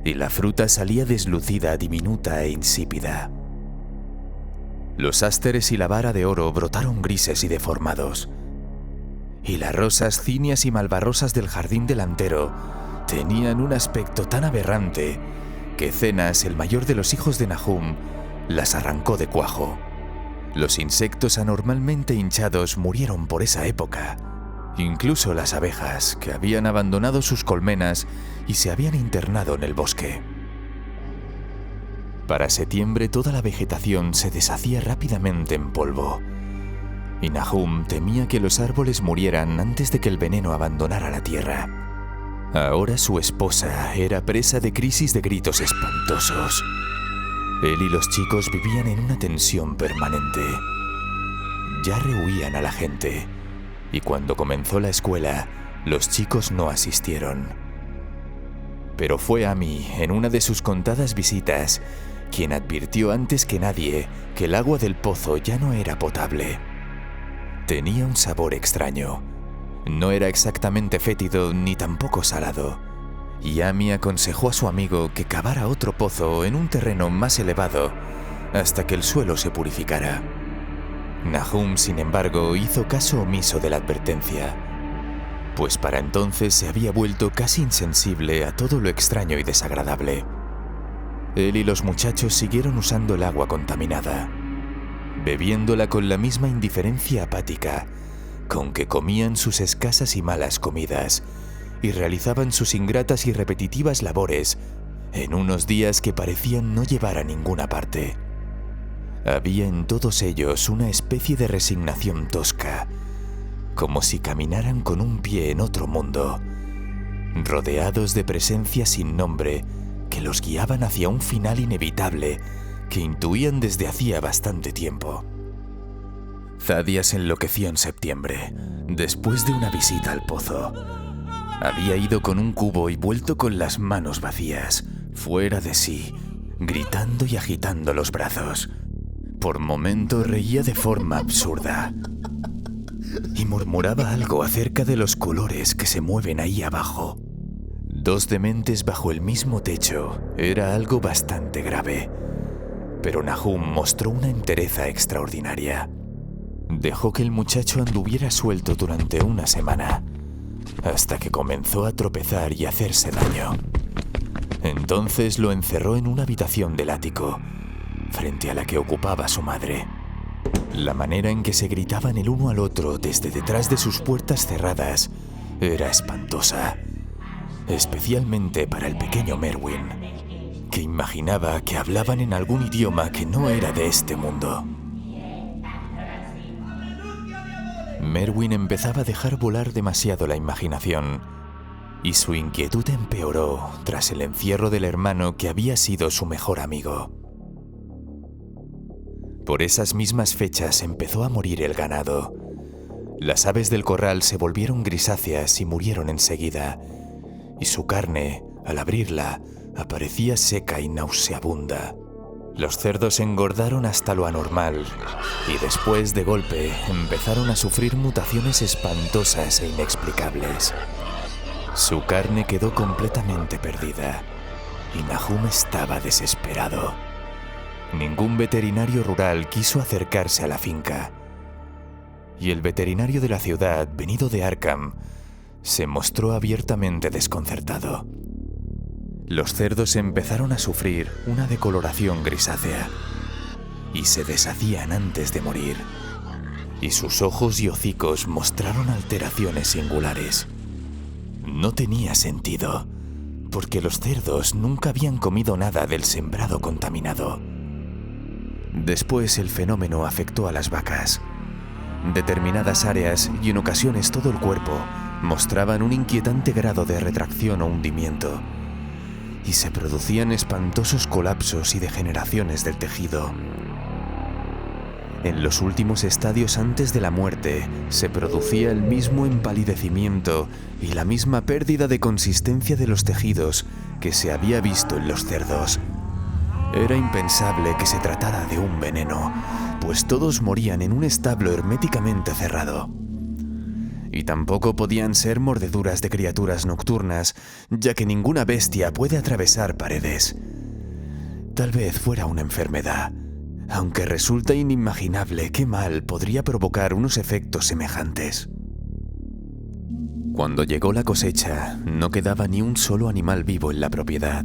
y la fruta salía deslucida, diminuta e insípida. Los ásteres y la vara de oro brotaron grises y deformados, y las rosas cíneas y malvarrosas del jardín delantero tenían un aspecto tan aberrante que Zenas, el mayor de los hijos de Nahum, las arrancó de cuajo. Los insectos anormalmente hinchados murieron por esa época. Incluso las abejas, que habían abandonado sus colmenas y se habían internado en el bosque. Para septiembre toda la vegetación se deshacía rápidamente en polvo, y Nahum temía que los árboles murieran antes de que el veneno abandonara la tierra. Ahora su esposa era presa de crisis de gritos espantosos. Él y los chicos vivían en una tensión permanente. Ya rehuían a la gente, y cuando comenzó la escuela, los chicos no asistieron. Pero fue Amy, en una de sus contadas visitas, quien advirtió antes que nadie que el agua del pozo ya no era potable. Tenía un sabor extraño. No era exactamente fétido ni tampoco salado. Y Amy aconsejó a su amigo que cavara otro pozo en un terreno más elevado hasta que el suelo se purificara. Nahum, sin embargo, hizo caso omiso de la advertencia, pues para entonces se había vuelto casi insensible a todo lo extraño y desagradable. Él y los muchachos siguieron usando el agua contaminada, bebiéndola con la misma indiferencia apática con que comían sus escasas y malas comidas, y realizaban sus ingratas y repetitivas labores en unos días que parecían no llevar a ninguna parte. Había en todos ellos una especie de resignación tosca, como si caminaran con un pie en otro mundo, rodeados de presencias sin nombre que los guiaban hacia un final inevitable que intuían desde hacía bastante tiempo. Thaddeus enloqueció en septiembre, después de una visita al pozo. Había ido con un cubo y vuelto con las manos vacías, fuera de sí, gritando y agitando los brazos. Por momentos reía de forma absurda y murmuraba algo acerca de los colores que se mueven ahí abajo. Dos dementes bajo el mismo techo era algo bastante grave, pero Nahum mostró una entereza extraordinaria. Dejó que el muchacho anduviera suelto durante una semana, hasta que comenzó a tropezar y hacerse daño. Entonces lo encerró en una habitación del ático, frente a la que ocupaba su madre. La manera en que se gritaban el uno al otro desde detrás de sus puertas cerradas era espantosa, especialmente para el pequeño Merwin, que imaginaba que hablaban en algún idioma que no era de este mundo. Merwin empezaba a dejar volar demasiado la imaginación, y su inquietud empeoró tras el encierro del hermano que había sido su mejor amigo. Por esas mismas fechas empezó a morir el ganado. Las aves del corral se volvieron grisáceas y murieron enseguida, y su carne, al abrirla, aparecía seca y nauseabunda. Los cerdos engordaron hasta lo anormal y después, de golpe, empezaron a sufrir mutaciones espantosas e inexplicables. Su carne quedó completamente perdida y Nahum estaba desesperado. Ningún veterinario rural quiso acercarse a la finca, y el veterinario de la ciudad, venido de Arkham, se mostró abiertamente desconcertado. Los cerdos empezaron a sufrir una decoloración grisácea y se deshacían antes de morir, y sus ojos y hocicos mostraron alteraciones singulares. No tenía sentido, porque los cerdos nunca habían comido nada del sembrado contaminado. Después el fenómeno afectó a las vacas. Determinadas áreas, y en ocasiones todo el cuerpo, mostraban un inquietante grado de retracción o hundimiento, y se producían espantosos colapsos y degeneraciones del tejido. En los últimos estadios antes de la muerte, se producía el mismo empalidecimiento y la misma pérdida de consistencia de los tejidos que se había visto en los cerdos. Era impensable que se tratara de un veneno, pues todos morían en un establo herméticamente cerrado. Y tampoco podían ser mordeduras de criaturas nocturnas, ya que ninguna bestia puede atravesar paredes. Tal vez fuera una enfermedad, aunque resulta inimaginable qué mal podría provocar unos efectos semejantes. Cuando llegó la cosecha, no quedaba ni un solo animal vivo en la propiedad,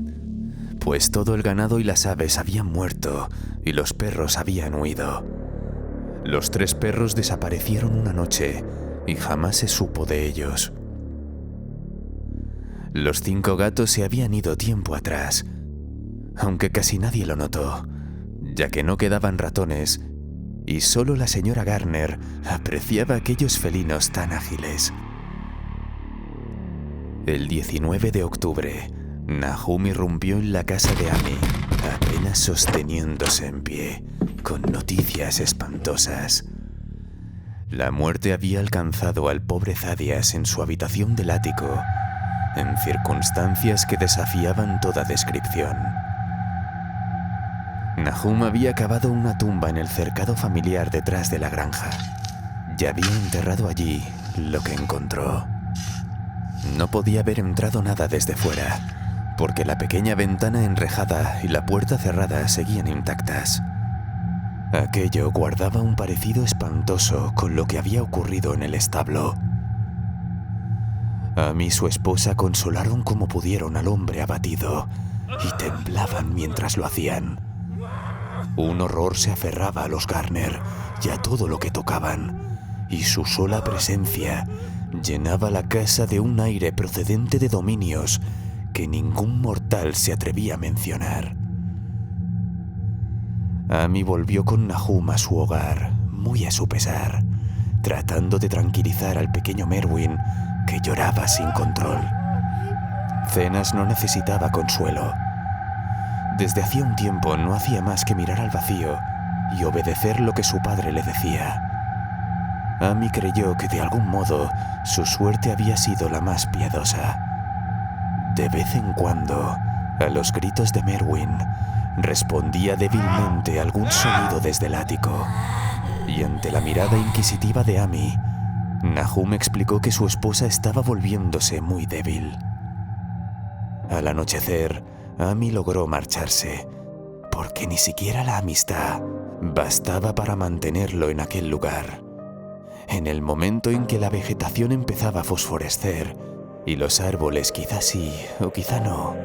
pues todo el ganado y las aves habían muerto y los perros habían huido. Los 3 perros desaparecieron una noche y jamás se supo de ellos. Los 5 gatos se habían ido tiempo atrás, aunque casi nadie lo notó, ya que no quedaban ratones y solo la señora Garner apreciaba aquellos felinos tan ágiles. El 19 de octubre, Nahum irrumpió en la casa de Amy, apenas sosteniéndose en pie, con noticias espantosas. La muerte había alcanzado al pobre Thaddeus en su habitación del ático, en circunstancias que desafiaban toda descripción. Nahum había cavado una tumba en el cercado familiar detrás de la granja, y había enterrado allí lo que encontró. No podía haber entrado nada desde fuera, porque la pequeña ventana enrejada y la puerta cerrada seguían intactas. Aquello guardaba un parecido espantoso con lo que había ocurrido en el establo. Amy y su esposa consolaron como pudieron al hombre abatido y temblaban mientras lo hacían. Un horror se aferraba a los Garner y a todo lo que tocaban, y su sola presencia llenaba la casa de un aire procedente de dominios que ningún mortal se atrevía a mencionar. Amy volvió con Nahum a su hogar, muy a su pesar, tratando de tranquilizar al pequeño Merwin, que lloraba sin control. Zenas no necesitaba consuelo. Desde hacía un tiempo no hacía más que mirar al vacío y obedecer lo que su padre le decía. Amy creyó que de algún modo su suerte había sido la más piadosa. De vez en cuando, a los gritos de Merwin, respondía débilmente algún sonido desde el ático, y ante la mirada inquisitiva de Amy, Nahum explicó que su esposa estaba volviéndose muy débil. Al anochecer, Amy logró marcharse, porque ni siquiera la amistad bastaba para mantenerlo en aquel lugar. En el momento en que la vegetación empezaba a fosforescer, y los árboles quizá sí o quizá no,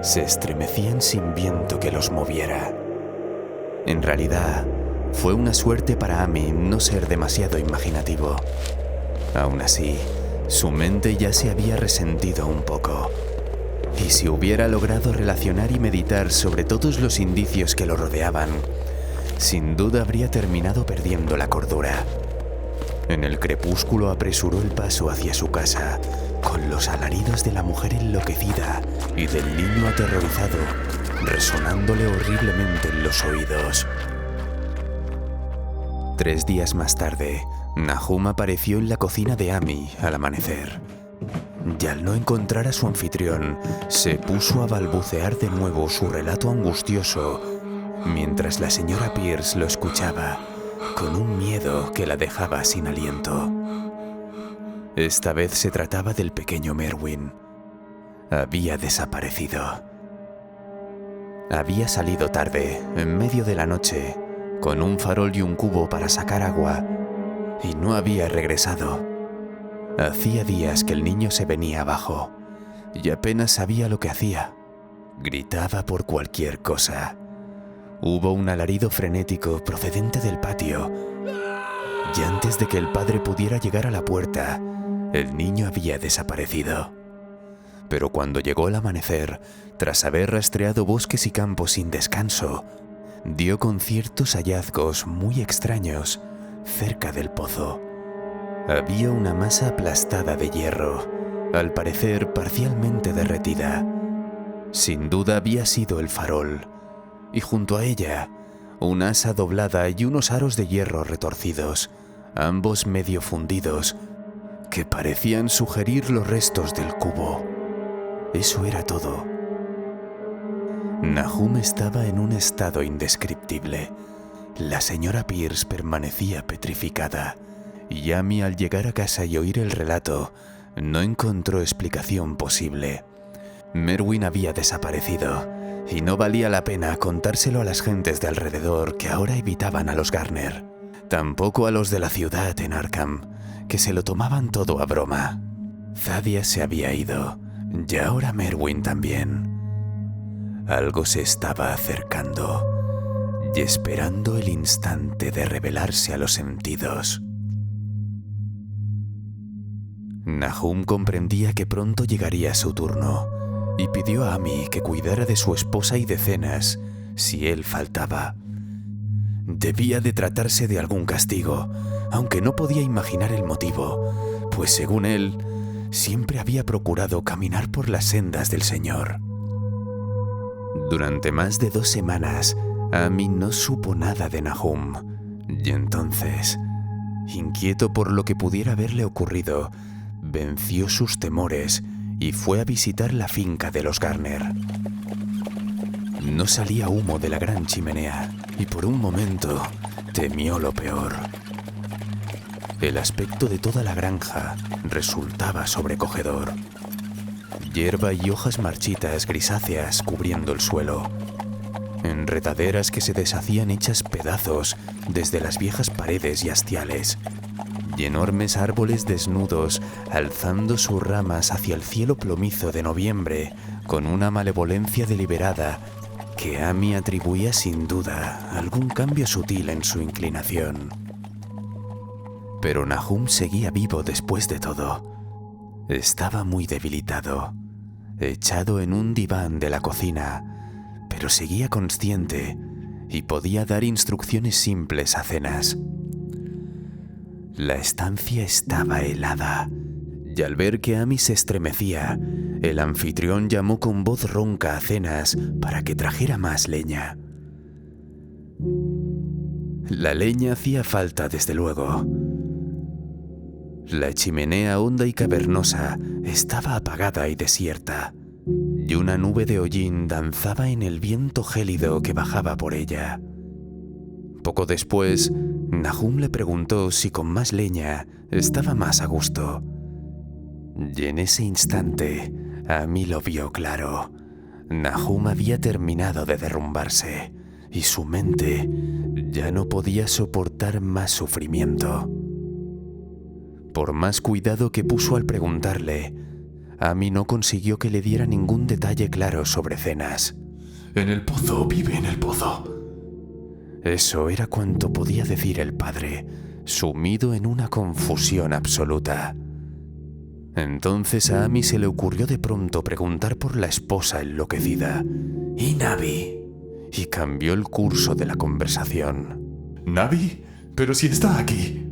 se estremecían sin viento que los moviera. En realidad, fue una suerte para Amy no ser demasiado imaginativo. Aún así, su mente ya se había resentido un poco. Y si hubiera logrado relacionar y meditar sobre todos los indicios que lo rodeaban, sin duda habría terminado perdiendo la cordura. En el crepúsculo apresuró el paso hacia su casa, con los alaridos de la mujer enloquecida y del niño aterrorizado resonándole horriblemente en los oídos. 3 días más tarde, Nahum apareció en la cocina de Amy al amanecer. Y al no encontrar a su anfitrión, se puso a balbucear de nuevo su relato angustioso, mientras la señora Pierce lo escuchaba, con un miedo que la dejaba sin aliento. Esta vez se trataba del pequeño Merwin. Había desaparecido. Había salido tarde, en medio de la noche, con un farol y un cubo para sacar agua, y no había regresado. Hacía días que el niño se venía abajo, y apenas sabía lo que hacía. Gritaba por cualquier cosa. Hubo un alarido frenético procedente del patio, y antes de que el padre pudiera llegar a la puerta, el niño había desaparecido. Pero cuando llegó el amanecer, tras haber rastreado bosques y campos sin descanso, dio con ciertos hallazgos muy extraños cerca del pozo. Había una masa aplastada de hierro, al parecer parcialmente derretida. Sin duda había sido el farol, y junto a ella, un asa doblada y unos aros de hierro retorcidos, ambos medio fundidos, que parecían sugerir los restos del cubo. Eso era todo. Nahum estaba en un estado indescriptible. La señora Pierce permanecía petrificada, y Amy, al llegar a casa y oír el relato, no encontró explicación posible. Merwin había desaparecido, y no valía la pena contárselo a las gentes de alrededor que ahora evitaban a los Garner. Tampoco a los de la ciudad en Arkham, que se lo tomaban todo a broma. Thaddeus se había ido, y ahora Merwin también. Algo se estaba acercando, y esperando el instante de revelarse a los sentidos. Nahum comprendía que pronto llegaría su turno, y pidió a Amy que cuidara de su esposa y de Zenas si él faltaba. Debía de tratarse de algún castigo, aunque no podía imaginar el motivo, pues según él, siempre había procurado caminar por las sendas del Señor. Durante más de 2 semanas, Amy no supo nada de Nahum, y entonces, inquieto por lo que pudiera haberle ocurrido, venció sus temores y fue a visitar la finca de los Garner. No salía humo de la gran chimenea, y por un momento temió lo peor. El aspecto de toda la granja resultaba sobrecogedor. Hierba y hojas marchitas grisáceas cubriendo el suelo. Enredaderas que se deshacían hechas pedazos desde las viejas paredes y hastiales. Y enormes árboles desnudos alzando sus ramas hacia el cielo plomizo de noviembre con una malevolencia deliberada que Amy atribuía sin duda a algún cambio sutil en su inclinación. Pero Nahum seguía vivo después de todo, Estaba muy debilitado, echado en un diván de la cocina, pero seguía consciente y podía dar instrucciones simples a Zenas. La estancia estaba helada, y al ver que Amy se estremecía, el anfitrión llamó con voz ronca a Zenas para que trajera más leña. La leña hacía falta, desde luego. La chimenea honda y cavernosa estaba apagada y desierta, y una nube de hollín danzaba en el viento gélido que bajaba por ella. Poco después, Nahum le preguntó si con más leña estaba más a gusto. Y en ese instante, Amy lo vio claro. Nahum había terminado de derrumbarse, y su mente ya no podía soportar más sufrimiento. Por más cuidado que puso al preguntarle, Amy no consiguió que le diera ningún detalle claro sobre Zenas. En el pozo, vive en el pozo. Eso era cuanto podía decir el padre, sumido en una confusión absoluta. Entonces a Amy se le ocurrió de pronto preguntar por la esposa enloquecida. ¿Y Navi? Y cambió el curso de la conversación. ¿Navi? Pero si está aquí,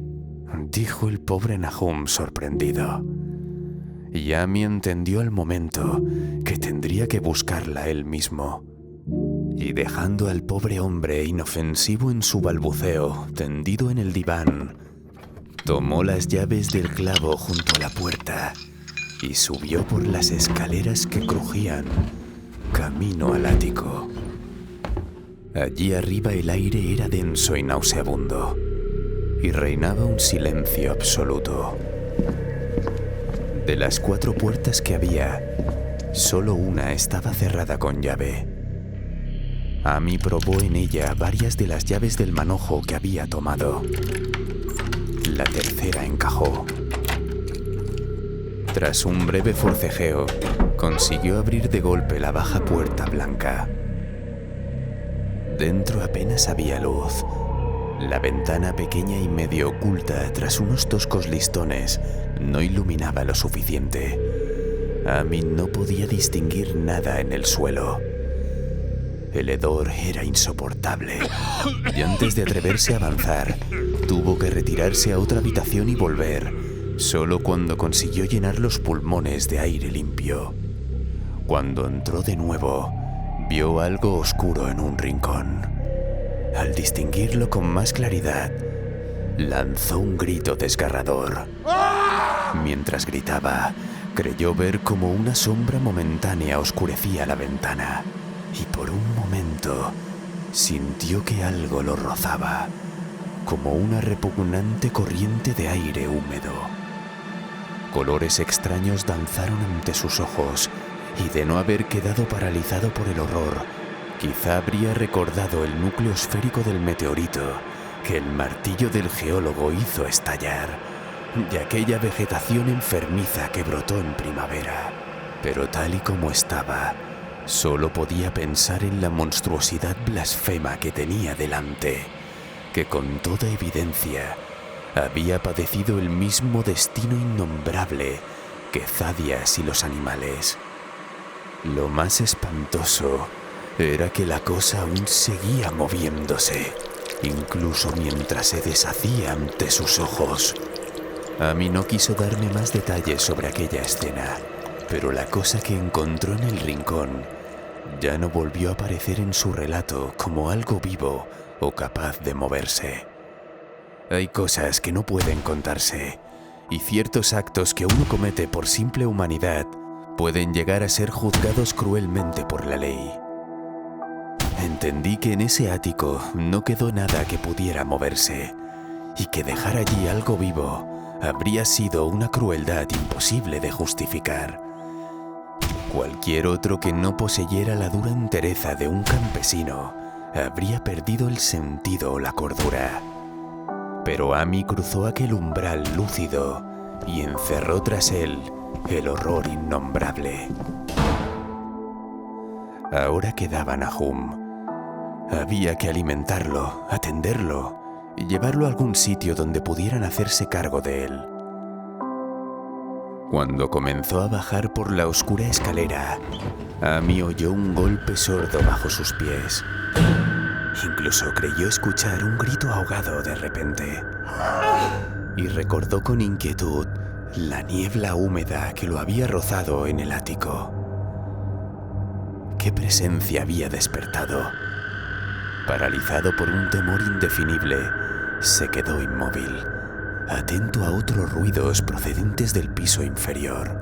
dijo el pobre Nahum sorprendido. Y Amy entendió al momento que tendría que buscarla él mismo. Y dejando al pobre hombre inofensivo en su balbuceo, tendido en el diván, tomó las llaves del clavo junto a la puerta y subió por las escaleras que crujían, camino al ático. Allí arriba el aire era denso y nauseabundo, y reinaba un silencio absoluto. De las 4 puertas que había, solo una estaba cerrada con llave. Amy probó en ella varias de las llaves del manojo que había tomado. La tercera encajó. Tras un breve forcejeo, consiguió abrir de golpe la baja puerta blanca. Dentro apenas había luz. La ventana, pequeña y medio oculta tras unos toscos listones, no iluminaba lo suficiente. Amy no podía distinguir nada en el suelo. El hedor era insoportable, y antes de atreverse a avanzar, tuvo que retirarse a otra habitación y volver, solo cuando consiguió llenar los pulmones de aire limpio. Cuando entró de nuevo, vio algo oscuro en un rincón. Al distinguirlo con más claridad, lanzó un grito desgarrador. Mientras gritaba, creyó ver como una sombra momentánea oscurecía la ventana, y por un momento sintió que algo lo rozaba, como una repugnante corriente de aire húmedo. Colores extraños danzaron ante sus ojos, y de no haber quedado paralizado por el horror, quizá habría recordado el núcleo esférico del meteorito que el martillo del geólogo hizo estallar, y aquella vegetación enfermiza que brotó en primavera. Pero tal y como estaba, solo podía pensar en la monstruosidad blasfema que tenía delante, que con toda evidencia había padecido el mismo destino innombrable que Zadias y los animales. Lo más espantoso era que la cosa aún seguía moviéndose, incluso mientras se deshacía ante sus ojos. Amy no quiso darme más detalles sobre aquella escena, pero la cosa que encontró en el rincón ya no volvió a aparecer en su relato como algo vivo o capaz de moverse. Hay cosas que no pueden contarse, y ciertos actos que uno comete por simple humanidad pueden llegar a ser juzgados cruelmente por la ley. Entendí que en ese ático no quedó nada que pudiera moverse, y que dejar allí algo vivo habría sido una crueldad imposible de justificar. Cualquier otro que no poseyera la dura entereza de un campesino habría perdido el sentido o la cordura. Pero Amy cruzó aquel umbral lúcido y encerró tras él el horror innombrable. Ahora quedaba Nahum. Había que alimentarlo, atenderlo y llevarlo a algún sitio donde pudieran hacerse cargo de él. Cuando comenzó a bajar por la oscura escalera, Amy oyó un golpe sordo bajo sus pies. Incluso creyó escuchar un grito ahogado de repente. Y recordó con inquietud la niebla húmeda que lo había rozado en el ático. ¿Qué presencia había despertado? Paralizado por un temor indefinible, se quedó inmóvil, atento a otros ruidos procedentes del piso inferior.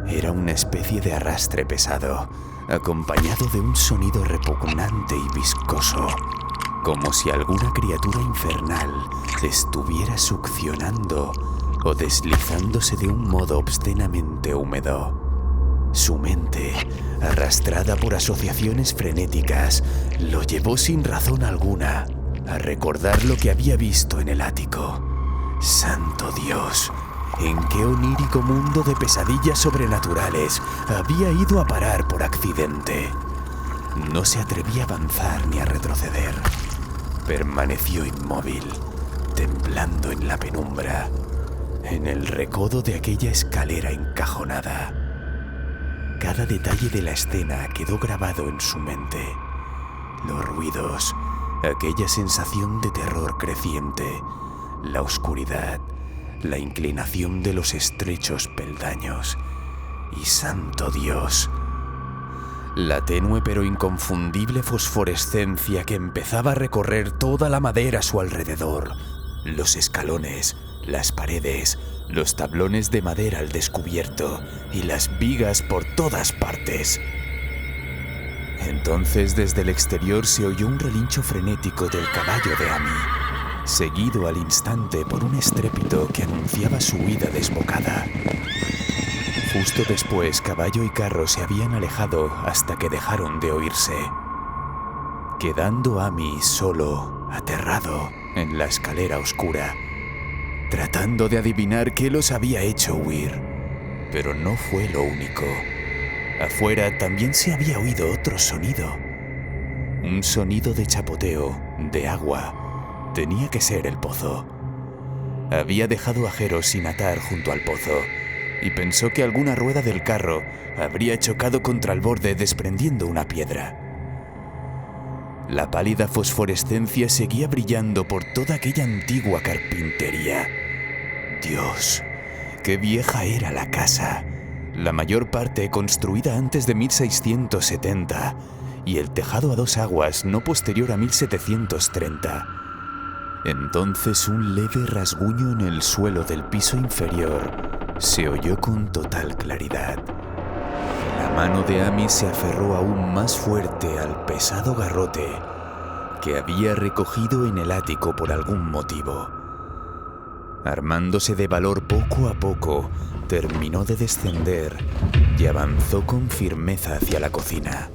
Era una especie de arrastre pesado, acompañado de un sonido repugnante y viscoso, como si alguna criatura infernal estuviera succionando o deslizándose de un modo obscenamente húmedo. Su mente, arrastrada por asociaciones frenéticas, lo llevó sin razón alguna a recordar lo que había visto en el ático. ¡Santo Dios! ¿En qué onírico mundo de pesadillas sobrenaturales había ido a parar por accidente? No se atrevía a avanzar ni a retroceder. Permaneció inmóvil, temblando en la penumbra, en el recodo de aquella escalera encajonada. Cada detalle de la escena quedó grabado en su mente. Los ruidos, aquella sensación de terror creciente, la oscuridad, la inclinación de los estrechos peldaños. Y ¡santo Dios! La tenue pero inconfundible fosforescencia que empezaba a recorrer toda la madera a su alrededor, los escalones, las paredes, los tablones de madera al descubierto y las vigas por todas partes. Entonces, desde el exterior se oyó un relincho frenético del caballo de Amy, seguido al instante por un estrépito que anunciaba su huida desbocada. Justo después, caballo y carro se habían alejado hasta que dejaron de oírse, quedando Amy solo, aterrado, en la escalera oscura, tratando de adivinar qué los había hecho huir. Pero no fue lo único. Afuera también se había oído otro sonido. Un sonido de chapoteo, de agua. Tenía que ser el pozo. Había dejado a Jero sin atar junto al pozo y pensó que alguna rueda del carro habría chocado contra el borde desprendiendo una piedra. La pálida fosforescencia seguía brillando por toda aquella antigua carpintería. Dios, qué vieja era la casa, la mayor parte construida antes de 1670 y el tejado a dos aguas no posterior a 1730. Entonces un leve rasguño en el suelo del piso inferior se oyó con total claridad. La mano de Amy se aferró aún más fuerte al pesado garrote que había recogido en el ático por algún motivo. Armándose de valor poco a poco, terminó de descender y avanzó con firmeza hacia la cocina.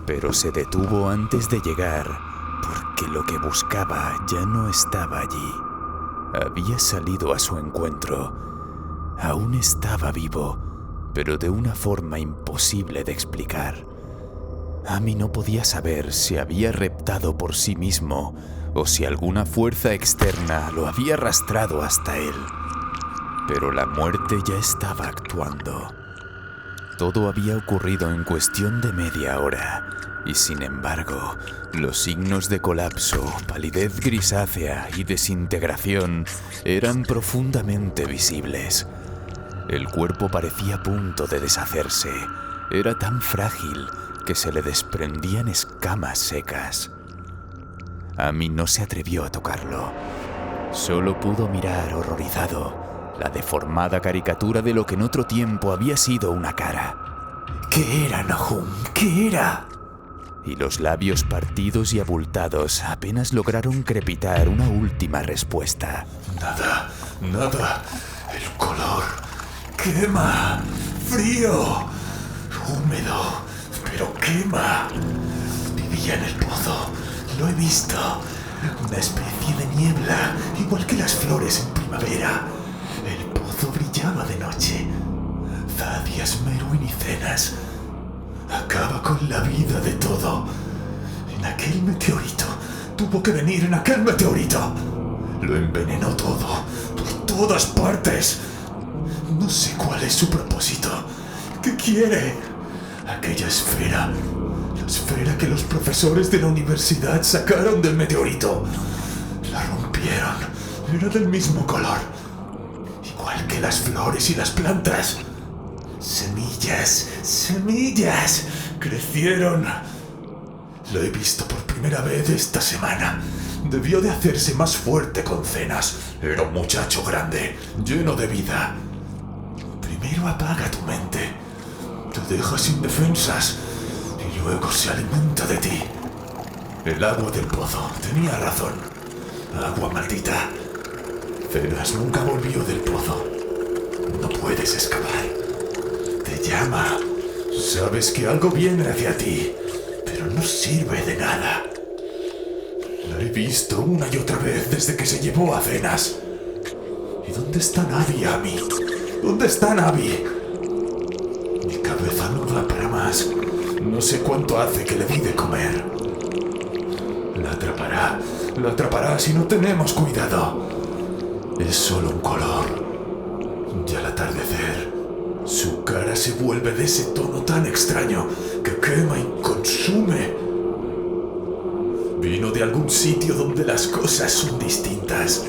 Pero se detuvo antes de llegar, porque lo que buscaba ya no estaba allí. Había salido a su encuentro. Aún estaba vivo, pero de una forma imposible de explicar. Amy no podía saber si había reptado por sí mismo o si alguna fuerza externa lo había arrastrado hasta él. Pero la muerte ya estaba actuando. Todo había ocurrido en cuestión de media hora, y sin embargo, los signos de colapso, palidez grisácea y desintegración eran profundamente visibles. El cuerpo parecía a punto de deshacerse. Era tan frágil que se le desprendían escamas secas. Amy no se atrevió a tocarlo. Solo pudo mirar horrorizado la deformada caricatura de lo que en otro tiempo había sido una cara. ¿Qué era, Nahum? ¿Qué era? Y los labios partidos y abultados apenas lograron crepitar una última respuesta. Nada. El color. Quema. Frío. Húmedo. Pero quema. Vivía en el pozo. Lo he visto. Una especie de niebla, igual que las flores en primavera. El pozo brillaba de noche. Zadias, Meruin y Cenas. Acaba con la vida de todo. En aquel meteorito. Tuvo que venir en aquel meteorito. Lo envenenó todo. Por todas partes. No sé cuál es su propósito. ¿Qué quiere? Aquella esfera. La esfera que los profesores de la universidad sacaron del meteorito. La rompieron. Era del mismo color. Igual que las flores y las plantas. Semillas, semillas. Crecieron. Lo he visto por primera vez esta semana. Debió de hacerse más fuerte con cenas. Era un muchacho grande, lleno de vida. Primero apaga tu mente. Te deja sin defensas. Y luego se alimenta de ti. El agua del pozo tenía razón. Agua maldita. Cenas nunca volvió del pozo. No puedes escapar. Te llama. Sabes que algo viene hacia ti, pero no sirve de nada. La he visto una y otra vez desde que se llevó a cenas. ¿Y dónde está Navi, Amy? ¿Dónde está Navi? Mi cabeza no da para más. No sé cuánto hace que le di de comer. La atrapará si no tenemos cuidado. Es solo un color. Y al atardecer, su cara se vuelve de ese tono tan extraño que quema y consume. Vino de algún sitio donde las cosas son distintas.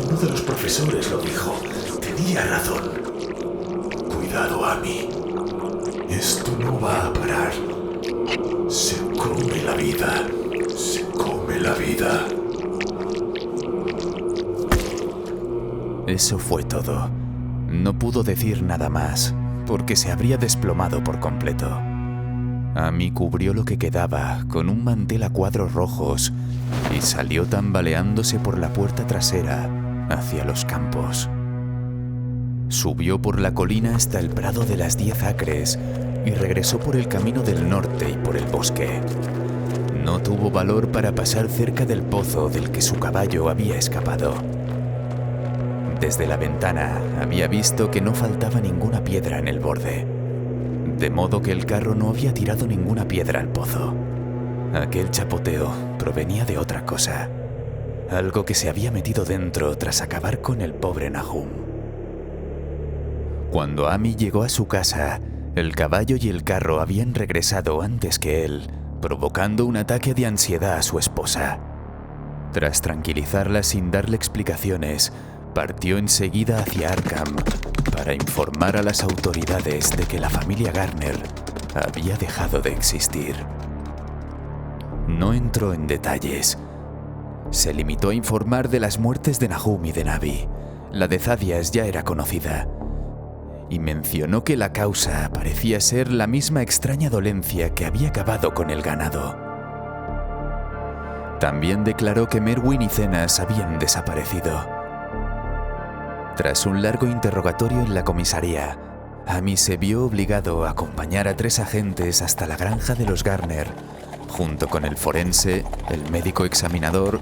Uno de los profesores lo dijo. Tenía razón. Cuidado, Amy. Esto no va a parar. Se come la vida. Se come la vida. Eso fue todo. No pudo decir nada más, porque se habría desplomado por completo. Amy cubrió lo que quedaba con un mantel a cuadros rojos y salió tambaleándose por la puerta trasera hacia los campos. Subió por la colina hasta el prado de las 10 acres y regresó por el camino del norte y por el bosque. No tuvo valor para pasar cerca del pozo del que su caballo había escapado. Desde la ventana había visto que no faltaba ninguna piedra en el borde, de modo que el carro no había tirado ninguna piedra al pozo. Aquel chapoteo provenía de otra cosa, algo que se había metido dentro tras acabar con el pobre Nahum. Cuando Amy llegó a su casa, el caballo y el carro habían regresado antes que él, provocando un ataque de ansiedad a su esposa. Tras tranquilizarla sin darle explicaciones, partió enseguida hacia Arkham para informar a las autoridades de que la familia Garner había dejado de existir. No entró en detalles. Se limitó a informar de las muertes de Nahum y de Navi. La de Thaddeus ya era conocida. Y mencionó que la causa parecía ser la misma extraña dolencia que había acabado con el ganado. También declaró que Merwin y Zenas habían desaparecido. Tras un largo interrogatorio en la comisaría, Amy se vio obligado a acompañar a 3 agentes hasta la granja de los Garner, junto con el forense, el médico examinador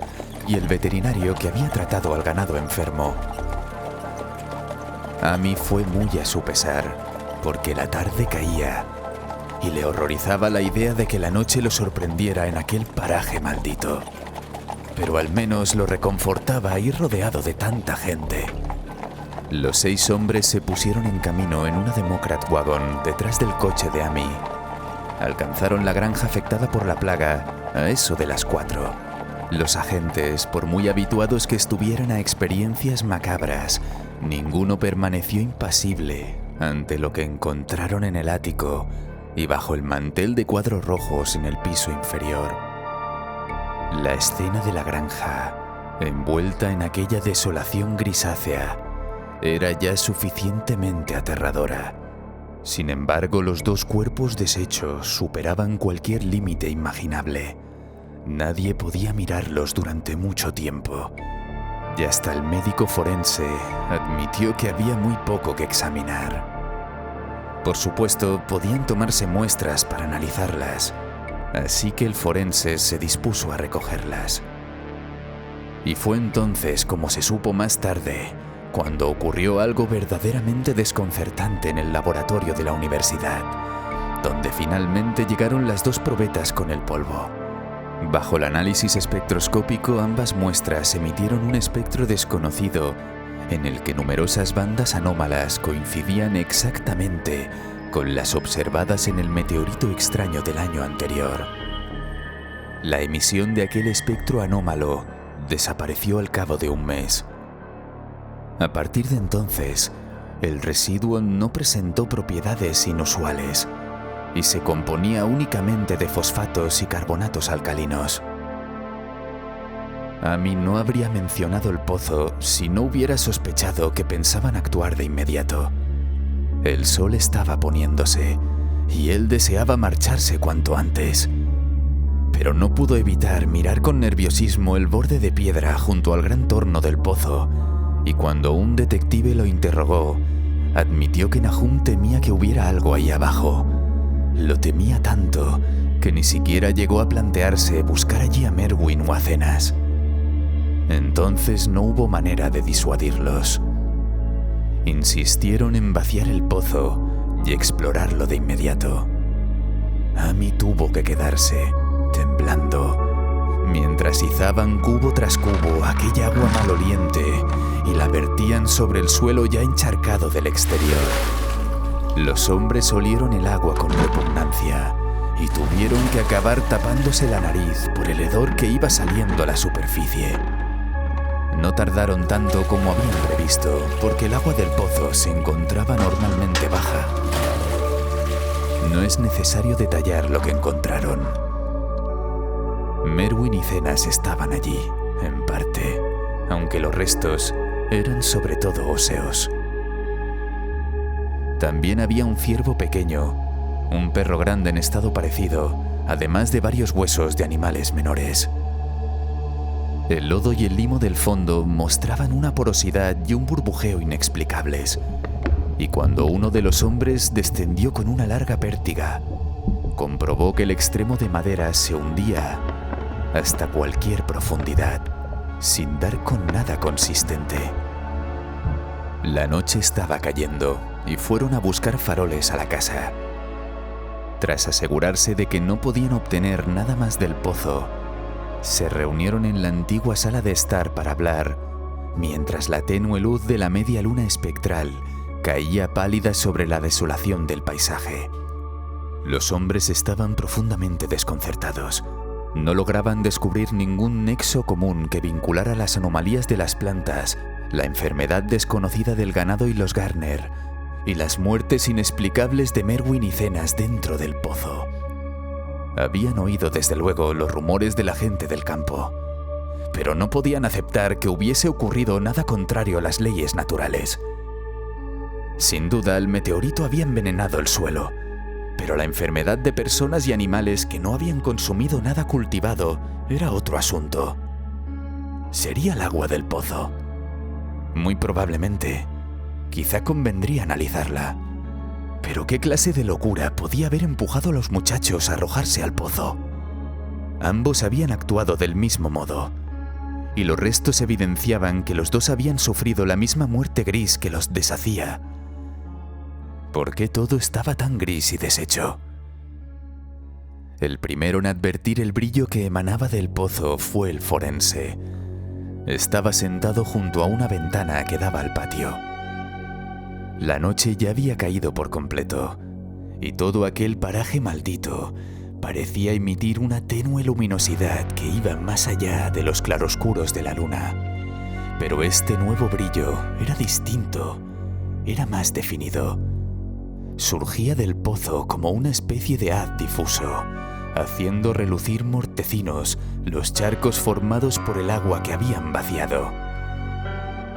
y el veterinario que había tratado al ganado enfermo. Amy fue muy a su pesar, porque la tarde caía y le horrorizaba la idea de que la noche lo sorprendiera en aquel paraje maldito. Pero al menos lo reconfortaba ir rodeado de tanta gente. Los 6 hombres se pusieron en camino en una Democrat Wagon detrás del coche de Amy. Alcanzaron la granja afectada por la plaga a eso de las 4. Los agentes, por muy habituados que estuvieran a experiencias macabras, ninguno permaneció impasible ante lo que encontraron en el ático y bajo el mantel de cuadros rojos en el piso inferior. La escena de la granja, envuelta en aquella desolación grisácea, era ya suficientemente aterradora. Sin embargo, los 2 cuerpos deshechos superaban cualquier límite imaginable. Nadie podía mirarlos durante mucho tiempo, y hasta el médico forense admitió que había muy poco que examinar. Por supuesto, podían tomarse muestras para analizarlas, así que el forense se dispuso a recogerlas. Y fue entonces, como se supo más tarde, cuando ocurrió algo verdaderamente desconcertante en el laboratorio de la universidad, donde finalmente llegaron las 2 probetas con el polvo. Bajo el análisis espectroscópico, ambas muestras emitieron un espectro desconocido en el que numerosas bandas anómalas coincidían exactamente con las observadas en el meteorito extraño del año anterior. La emisión de aquel espectro anómalo desapareció al cabo de un mes. A partir de entonces, el residuo no presentó propiedades inusuales y se componía únicamente de fosfatos y carbonatos alcalinos. Amy no habría mencionado el pozo si no hubiera sospechado que pensaban actuar de inmediato. El sol estaba poniéndose y él deseaba marcharse cuanto antes. Pero no pudo evitar mirar con nerviosismo el borde de piedra junto al gran torno del pozo, y cuando un detective lo interrogó, admitió que Nahum temía que hubiera algo ahí abajo. Lo temía tanto que ni siquiera llegó a plantearse buscar allí a Merwin o a Zenas. Entonces no hubo manera de disuadirlos. Insistieron en vaciar el pozo y explorarlo de inmediato. Amy tuvo que quedarse, temblando, mientras izaban cubo tras cubo aquella agua maloliente y la vertían sobre el suelo ya encharcado del exterior. Los hombres olieron el agua con repugnancia y tuvieron que acabar tapándose la nariz por el hedor que iba saliendo a la superficie. No tardaron tanto como habían previsto, porque el agua del pozo se encontraba normalmente baja. No es necesario detallar lo que encontraron. Merwin y Zenas estaban allí, en parte, aunque los restos eran sobre todo óseos. También había un ciervo pequeño, un perro grande en estado parecido, además de varios huesos de animales menores. El lodo y el limo del fondo mostraban una porosidad y un burbujeo inexplicables, y cuando uno de los hombres descendió con una larga pértiga, comprobó que el extremo de madera se hundía hasta cualquier profundidad, sin dar con nada consistente. La noche estaba cayendo y fueron a buscar faroles a la casa. Tras asegurarse de que no podían obtener nada más del pozo, se reunieron en la antigua sala de estar para hablar, mientras la tenue luz de la media luna espectral caía pálida sobre la desolación del paisaje. Los hombres estaban profundamente desconcertados. No lograban descubrir ningún nexo común que vinculara las anomalías de las plantas, la enfermedad desconocida del ganado y los Garner, y las muertes inexplicables de Merwin y Zenas dentro del pozo. Habían oído desde luego los rumores de la gente del campo, pero no podían aceptar que hubiese ocurrido nada contrario a las leyes naturales. Sin duda, el meteorito había envenenado el suelo, pero la enfermedad de personas y animales que no habían consumido nada cultivado era otro asunto. Sería el agua del pozo. Muy probablemente, quizá convendría analizarla. Pero ¿qué clase de locura podía haber empujado a los muchachos a arrojarse al pozo? Ambos habían actuado del mismo modo, y los restos evidenciaban que los dos habían sufrido la misma muerte gris que los deshacía. ¿Por qué todo estaba tan gris y deshecho? El primero en advertir el brillo que emanaba del pozo fue el forense. Estaba sentado junto a una ventana que daba al patio. La noche ya había caído por completo, y todo aquel paraje maldito parecía emitir una tenue luminosidad que iba más allá de los claroscuros de la luna. Pero este nuevo brillo era distinto, era más definido. Surgía del pozo como una especie de haz difuso, haciendo relucir mortecinos los charcos formados por el agua que habían vaciado.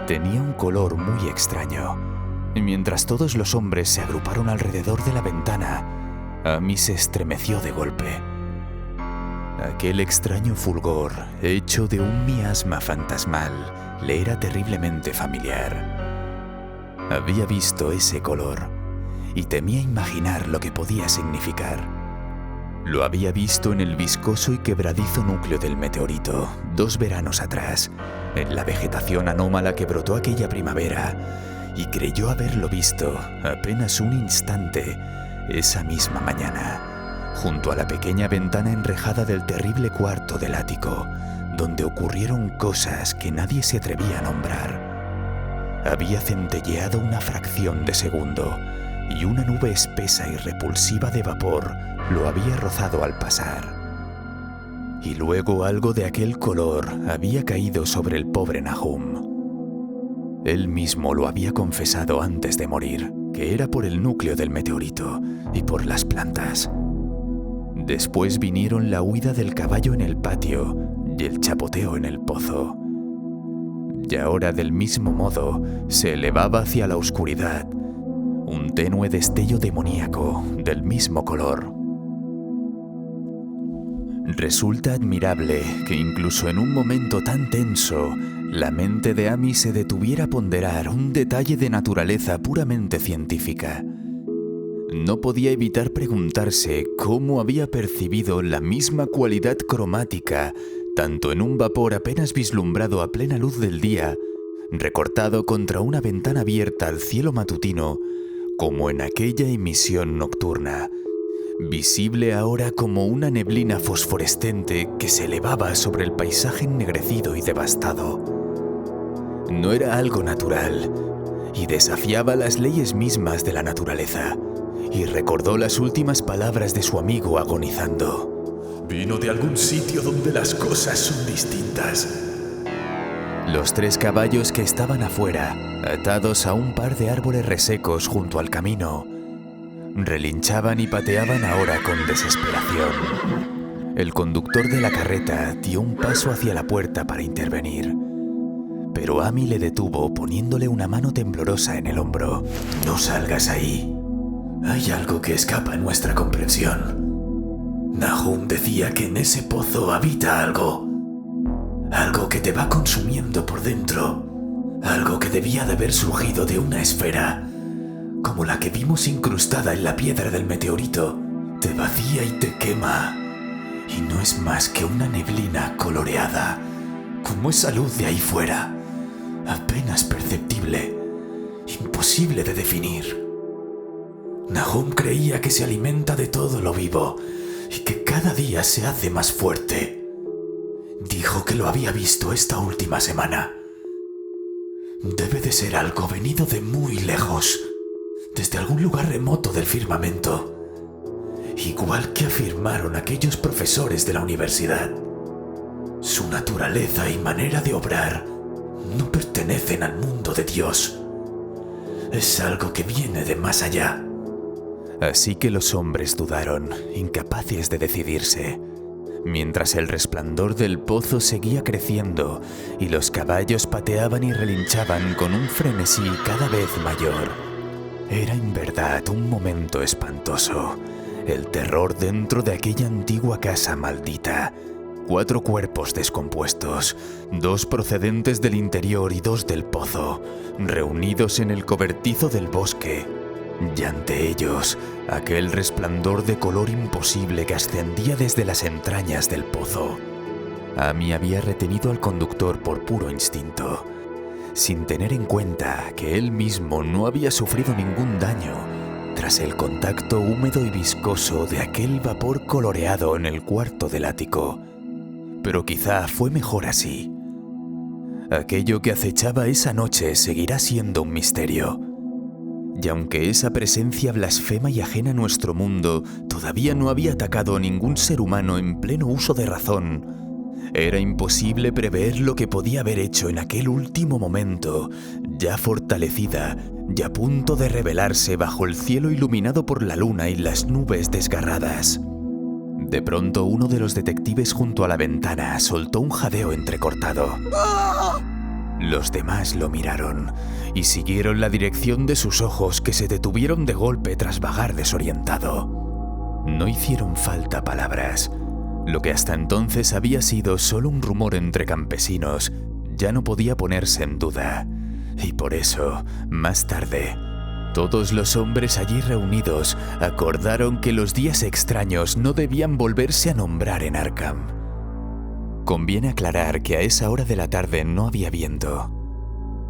Tenía un color muy extraño, y mientras todos los hombres se agruparon alrededor de la ventana, Amy se estremeció de golpe. Aquel extraño fulgor, hecho de un miasma fantasmal, le era terriblemente familiar. Había visto ese color y temía imaginar lo que podía significar. Lo había visto en el viscoso y quebradizo núcleo del meteorito 2 veranos atrás, en la vegetación anómala que brotó aquella primavera, y creyó haberlo visto apenas un instante esa misma mañana, junto a la pequeña ventana enrejada del terrible cuarto del ático, donde ocurrieron cosas que nadie se atrevía a nombrar. había centelleado una fracción de segundo y una nube espesa y repulsiva de vapor lo había rozado al pasar. Y luego algo de aquel color había caído sobre el pobre Nahum. Él mismo lo había confesado antes de morir, que era por el núcleo del meteorito y por las plantas. Después vinieron la huida del caballo en el patio y el chapoteo en el pozo. Y ahora, del mismo modo, se elevaba hacia la oscuridad un tenue destello demoníaco del mismo color. Resulta admirable que incluso en un momento tan tenso, la mente de Amy se detuviera a ponderar un detalle de naturaleza puramente científica. No podía evitar preguntarse cómo había percibido la misma cualidad cromática, tanto en un vapor apenas vislumbrado a plena luz del día, recortado contra una ventana abierta al cielo matutino, como en aquella emisión nocturna, visible ahora como una neblina fosforescente que se elevaba sobre el paisaje ennegrecido y devastado. No era algo natural, y desafiaba las leyes mismas de la naturaleza, y recordó las últimas palabras de su amigo agonizando. Vino de algún sitio donde las cosas son distintas. Los 3 caballos que estaban afuera, atados a un par de árboles resecos junto al camino, relinchaban y pateaban ahora con desesperación. El conductor de la carreta dio un paso hacia la puerta para intervenir, pero Amy le detuvo poniéndole una mano temblorosa en el hombro. No salgas ahí. Hay algo que escapa a nuestra comprensión. Nahum decía que en ese pozo habita algo. Algo que te va consumiendo por dentro. Algo que debía de haber surgido de una esfera, como la que vimos incrustada en la piedra del meteorito. Te vacía y te quema. Y no es más que una neblina coloreada, como esa luz de ahí fuera, apenas perceptible, imposible de definir. Nahum creía que se alimenta de todo lo vivo y que cada día se hace más fuerte. Dijo que lo había visto esta última semana. Debe de ser algo venido de muy lejos, desde algún lugar remoto del firmamento, igual que afirmaron aquellos profesores de la universidad. Su naturaleza y manera de obrar no pertenecen al mundo de Dios. Es algo que viene de más allá. Así que los hombres dudaron, incapaces de decidirse, mientras el resplandor del pozo seguía creciendo y los caballos pateaban y relinchaban con un frenesí cada vez mayor. Era en verdad un momento espantoso, el terror dentro de aquella antigua casa maldita. 4 cuerpos descompuestos, 2 procedentes del interior y 2 del pozo, reunidos en el cobertizo del bosque. Y ante ellos, aquel resplandor de color imposible que ascendía desde las entrañas del pozo. Amy había retenido al conductor por puro instinto, sin tener en cuenta que él mismo no había sufrido ningún daño tras el contacto húmedo y viscoso de aquel vapor coloreado en el cuarto del ático. Pero quizá fue mejor así. Aquello que acechaba esa noche seguirá siendo un misterio. Y aunque esa presencia blasfema y ajena a nuestro mundo todavía no había atacado a ningún ser humano en pleno uso de razón, era imposible prever lo que podía haber hecho en aquel último momento, ya fortalecida y a punto de revelarse bajo el cielo iluminado por la luna y las nubes desgarradas. De pronto, uno de los detectives junto a la ventana soltó un jadeo entrecortado. Los demás lo miraron y siguieron la dirección de sus ojos, que se detuvieron de golpe tras vagar desorientado. No hicieron falta palabras. Lo que hasta entonces había sido solo un rumor entre campesinos ya no podía ponerse en duda. Y por eso, más tarde, todos los hombres allí reunidos acordaron que los días extraños no debían volverse a nombrar en Arkham. Conviene aclarar que a esa hora de la tarde no había viento.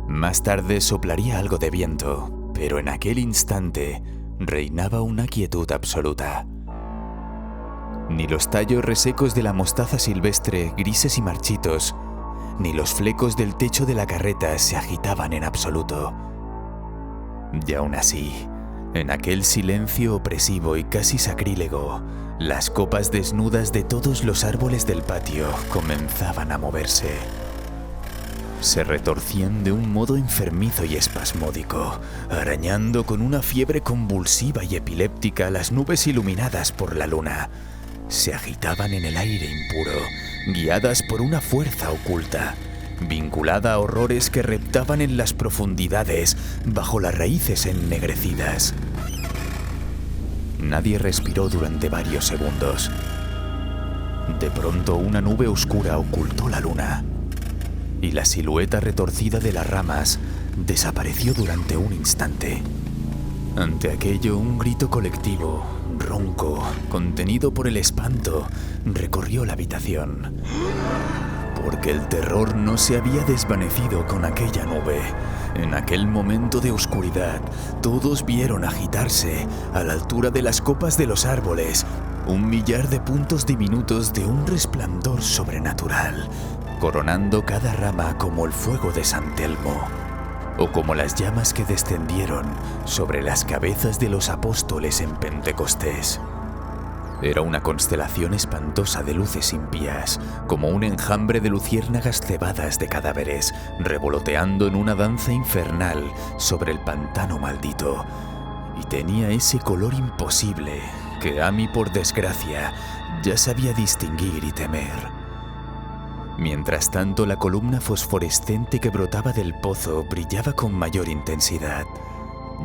Más tarde soplaría algo de viento, pero en aquel instante reinaba una quietud absoluta. Ni los tallos resecos de la mostaza silvestre, grises y marchitos, ni los flecos del techo de la carreta se agitaban en absoluto. Y aún así, en aquel silencio opresivo y casi sacrílego, las copas desnudas de todos los árboles del patio comenzaban a moverse. Se retorcían de un modo enfermizo y espasmódico, arañando con una fiebre convulsiva y epiléptica las nubes iluminadas por la luna. Se agitaban en el aire impuro, guiadas por una fuerza oculta, vinculada a horrores que reptaban en las profundidades bajo las raíces ennegrecidas. Nadie respiró durante varios segundos. De pronto, una nube oscura ocultó la luna, y la silueta retorcida de las ramas desapareció durante un instante. Ante aquello, un grito colectivo, ronco, contenido por el espanto, recorrió la habitación. Porque el terror no se había desvanecido con aquella nube. En aquel momento de oscuridad, todos vieron agitarse, a la altura de las copas de los árboles, 1 millar de puntos diminutos de un resplandor sobrenatural, coronando cada rama como el fuego de San Telmo, o como las llamas que descendieron sobre las cabezas de los apóstoles en Pentecostés. Era una constelación espantosa de luces impías, como un enjambre de luciérnagas cebadas de cadáveres, revoloteando en una danza infernal sobre el pantano maldito. Y tenía ese color imposible que Amy, por desgracia, ya sabía distinguir y temer. Mientras tanto, la columna fosforescente que brotaba del pozo brillaba con mayor intensidad,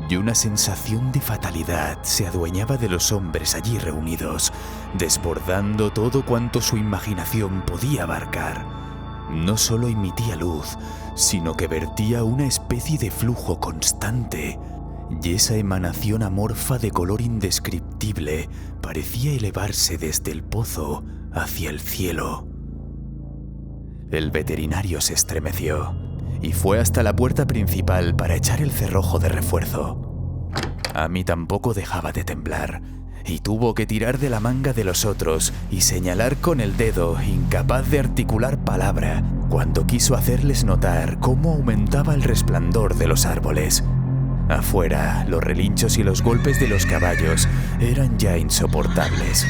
y una sensación de fatalidad se adueñaba de los hombres allí reunidos, desbordando todo cuanto su imaginación podía abarcar. No solo emitía luz, sino que vertía una especie de flujo constante, y esa emanación amorfa de color indescriptible parecía elevarse desde el pozo hacia el cielo. El veterinario se estremeció y fue hasta la puerta principal para echar el cerrojo de refuerzo. Amy tampoco dejaba de temblar y tuvo que tirar de la manga de los otros y señalar con el dedo, incapaz de articular palabra, cuando quiso hacerles notar cómo aumentaba el resplandor de los árboles. Afuera, los relinchos y los golpes de los caballos eran ya insoportables,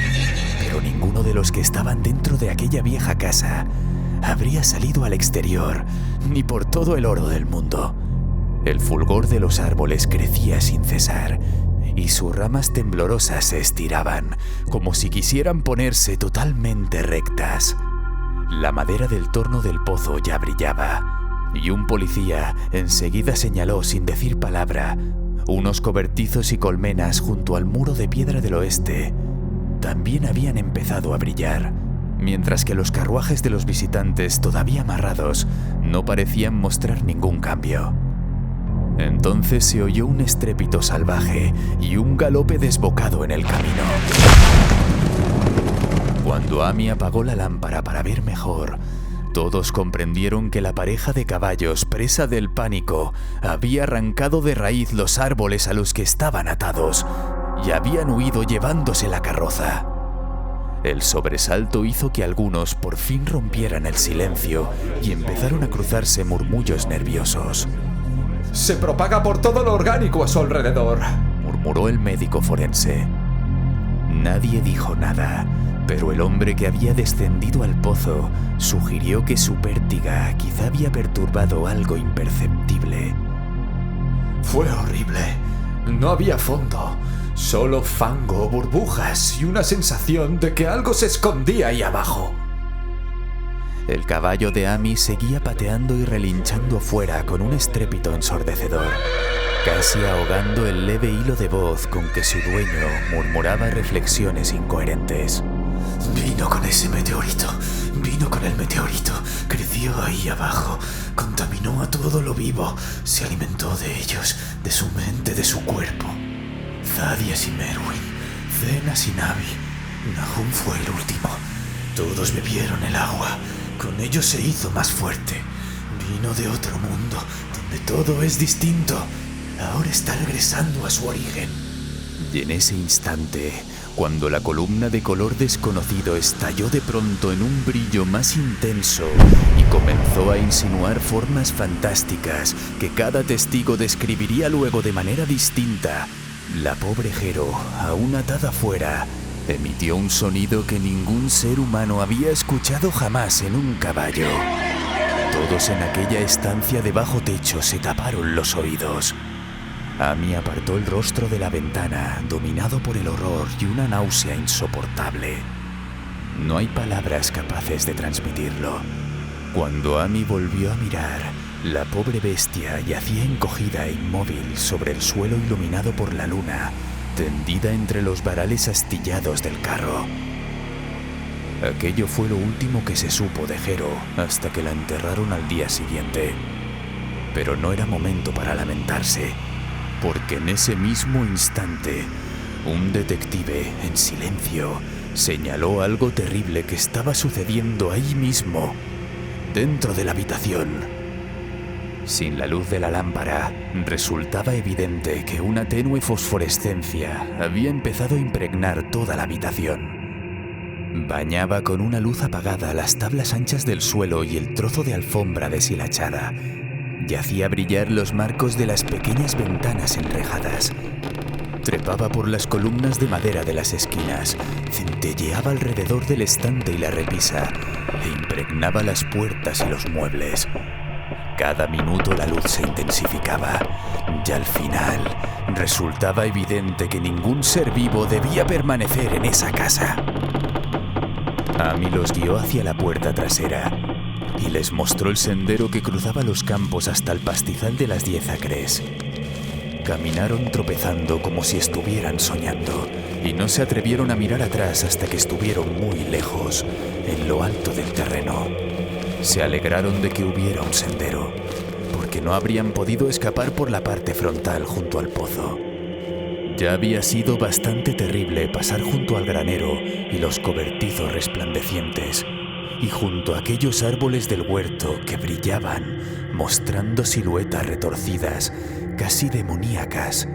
pero ninguno de los que estaban dentro de aquella vieja casa habría salido al exterior, ni por todo el oro del mundo. El fulgor de los árboles crecía sin cesar, y sus ramas temblorosas se estiraban, como si quisieran ponerse totalmente rectas. La madera del torno del pozo ya brillaba, y un policía enseguida señaló sin decir palabra unos cobertizos y colmenas junto al muro de piedra del oeste. También habían empezado a brillar, mientras que los carruajes de los visitantes, todavía amarrados, no parecían mostrar ningún cambio. Entonces se oyó un estrépito salvaje y un galope desbocado en el camino. Cuando Amy apagó la lámpara para ver mejor, todos comprendieron que la pareja de caballos, presa del pánico, había arrancado de raíz los árboles a los que estaban atados y habían huido llevándose la carroza. El sobresalto hizo que algunos por fin rompieran el silencio y empezaron a cruzarse murmullos nerviosos. «Se propaga por todo lo orgánico a su alrededor», murmuró el médico forense. Nadie dijo nada, pero el hombre que había descendido al pozo sugirió que su pértiga quizá había perturbado algo imperceptible. «Fue horrible. No había fondo. Solo fango, burbujas y una sensación de que algo se escondía ahí abajo». El caballo de Amy seguía pateando y relinchando afuera con un estrépito ensordecedor, casi ahogando el leve hilo de voz con que su dueño murmuraba reflexiones incoherentes. «Vino con ese meteorito, vino con el meteorito, creció ahí abajo, contaminó a todo lo vivo, se alimentó de ellos, de su mente, de su cuerpo. Thaddeus y Merwin, Zenas y Navi, Nahum fue el último. Todos bebieron el agua, con ellos se hizo más fuerte. Vino de otro mundo, donde todo es distinto. Ahora está regresando a su origen». Y en ese instante, cuando la columna de color desconocido estalló de pronto en un brillo más intenso y comenzó a insinuar formas fantásticas que cada testigo describiría luego de manera distinta. La pobre Jero, aún atada fuera, emitió un sonido que ningún ser humano había escuchado jamás en un caballo. Todos en aquella estancia de bajo techo se taparon los oídos. Amy apartó el rostro de la ventana, dominado por el horror y una náusea insoportable. No hay palabras capaces de transmitirlo. Cuando Amy volvió a mirar, la pobre bestia yacía encogida e inmóvil sobre el suelo iluminado por la luna, tendida entre los varales astillados del carro. Aquello fue lo último que se supo de Jero hasta que la enterraron al día siguiente. Pero no era momento para lamentarse, porque en ese mismo instante, un detective, en silencio, señaló algo terrible que estaba sucediendo ahí mismo, dentro de la habitación. Sin la luz de la lámpara, resultaba evidente que una tenue fosforescencia había empezado a impregnar toda la habitación. Bañaba con una luz apagada las tablas anchas del suelo y el trozo de alfombra deshilachada, y hacía brillar los marcos de las pequeñas ventanas enrejadas. Trepaba por las columnas de madera de las esquinas, centelleaba alrededor del estante y la repisa, e impregnaba las puertas y los muebles. Cada minuto la luz se intensificaba, y al final resultaba evidente que ningún ser vivo debía permanecer en esa casa. Amy los guió hacia la puerta trasera y les mostró el sendero que cruzaba los campos hasta el pastizal de las 10 acres. Caminaron tropezando como si estuvieran soñando y no se atrevieron a mirar atrás hasta que estuvieron muy lejos, en lo alto del terreno. Se alegraron de que hubiera un sendero, porque no habrían podido escapar por la parte frontal junto al pozo. Ya había sido bastante terrible pasar junto al granero y los cobertizos resplandecientes, y junto a aquellos árboles del huerto que brillaban, mostrando siluetas retorcidas, casi demoníacas.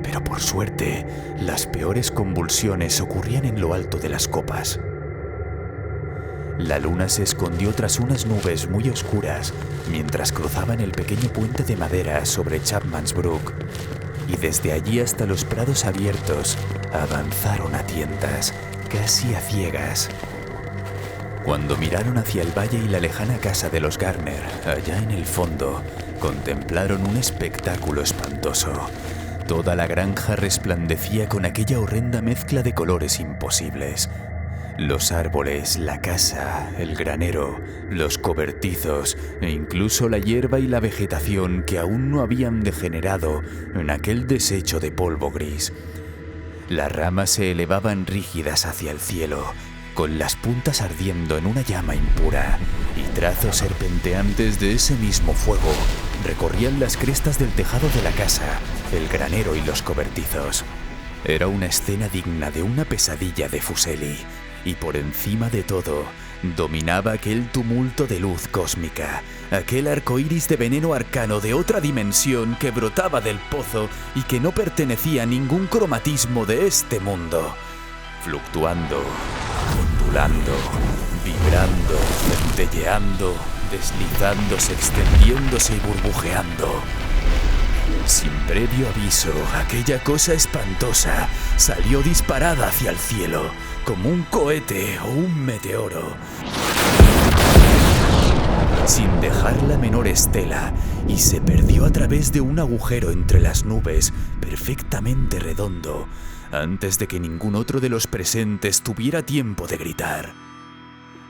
Pero por suerte, las peores convulsiones ocurrían en lo alto de las copas. La luna se escondió tras unas nubes muy oscuras mientras cruzaban el pequeño puente de madera sobre Chapman's Brook, y desde allí hasta los prados abiertos avanzaron a tientas, casi a ciegas. Cuando miraron hacia el valle y la lejana casa de los Garner, allá en el fondo, contemplaron un espectáculo espantoso. Toda la granja resplandecía con aquella horrenda mezcla de colores imposibles. Los árboles, la casa, el granero, los cobertizos e incluso la hierba y la vegetación que aún no habían degenerado en aquel desecho de polvo gris. Las ramas se elevaban rígidas hacia el cielo, con las puntas ardiendo en una llama impura, y trazos serpenteantes de ese mismo fuego recorrían las crestas del tejado de la casa, el granero y los cobertizos. Era una escena digna de una pesadilla de Fuseli, y por encima de todo, dominaba aquel tumulto de luz cósmica, aquel arco iris de veneno arcano de otra dimensión que brotaba del pozo y que no pertenecía a ningún cromatismo de este mundo, fluctuando, ondulando, vibrando, centelleando, deslizándose, extendiéndose y burbujeando. Sin previo aviso, aquella cosa espantosa salió disparada hacia el cielo, como un cohete o un meteoro, sin dejar la menor estela, y se perdió a través de un agujero entre las nubes, perfectamente redondo, antes de que ningún otro de los presentes tuviera tiempo de gritar.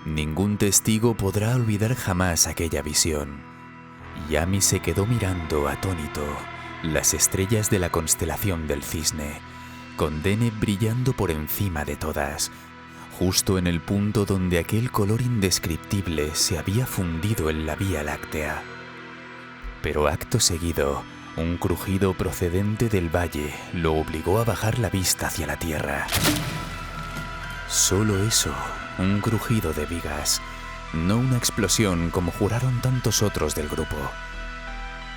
Ningún testigo podrá olvidar jamás aquella visión. Amy se quedó mirando atónito las estrellas de la constelación del Cisne, con Deneb brillando por encima de todas, justo en el punto donde aquel color indescriptible se había fundido en la Vía Láctea. Pero acto seguido, un crujido procedente del valle lo obligó a bajar la vista hacia la tierra. Solo eso, un crujido de vigas, no una explosión como juraron tantos otros del grupo.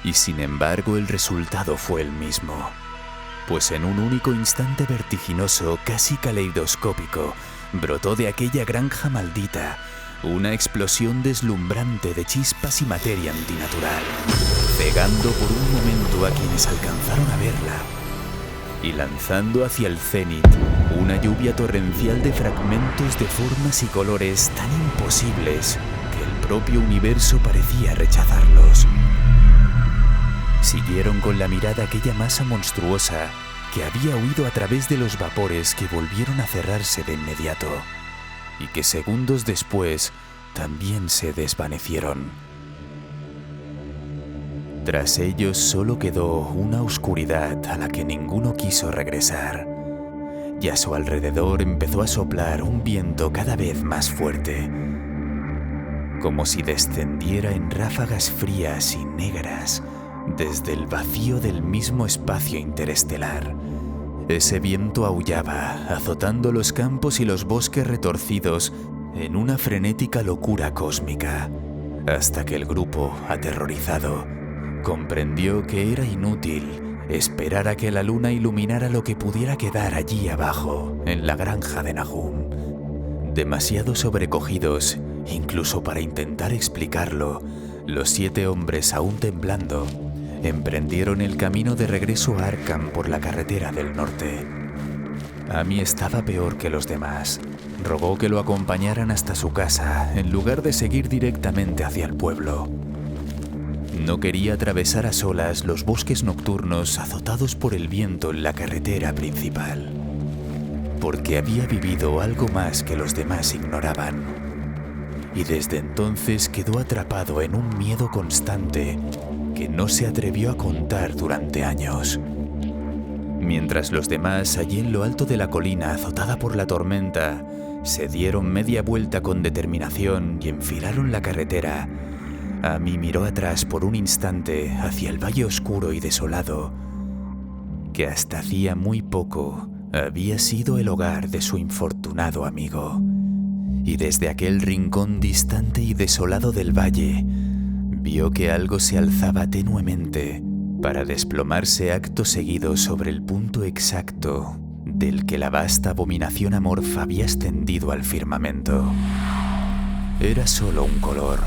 Y sin embargo el resultado fue el mismo. pues en un único instante vertiginoso, casi caleidoscópico, brotó de aquella granja maldita una explosión deslumbrante de chispas y materia antinatural, cegando por un momento a quienes alcanzaron a verla y lanzando hacia el cenit una lluvia torrencial de fragmentos de formas y colores tan imposibles que el propio universo parecía rechazarlos. Siguieron con la mirada aquella masa monstruosa que había huido a través de los vapores que volvieron a cerrarse de inmediato y que segundos después también se desvanecieron. Tras ellos solo quedó una oscuridad a la que ninguno quiso regresar, y a su alrededor empezó a soplar un viento cada vez más fuerte, como si descendiera en ráfagas frías y negras desde el vacío del mismo espacio interestelar. Ese viento aullaba, azotando los campos y los bosques retorcidos en una frenética locura cósmica, hasta que el grupo, aterrorizado, comprendió que era inútil esperar a que la luna iluminara lo que pudiera quedar allí abajo, en la granja de Nahum. Demasiado sobrecogidos, incluso para intentar explicarlo, los 7 hombres, aún temblando, emprendieron el camino de regreso a Arkham por la carretera del norte. Amy estaba peor que los demás. Rogó que lo acompañaran hasta su casa, en lugar de seguir directamente hacia el pueblo. No quería atravesar a solas los bosques nocturnos azotados por el viento en la carretera principal, porque había vivido algo más que los demás ignoraban, y desde entonces quedó atrapado en un miedo constante que no se atrevió a contar durante años. Mientras los demás, allí en lo alto de la colina azotada por la tormenta, se dieron media vuelta con determinación y enfilaron la carretera, Amy miró atrás por un instante hacia el valle oscuro y desolado, que hasta hacía muy poco había sido el hogar de su infortunado amigo. Y desde aquel rincón distante y desolado del valle, vio que algo se alzaba tenuemente para desplomarse acto seguido sobre el punto exacto del que la vasta abominación amorfa había ascendido al firmamento. Era solo un color,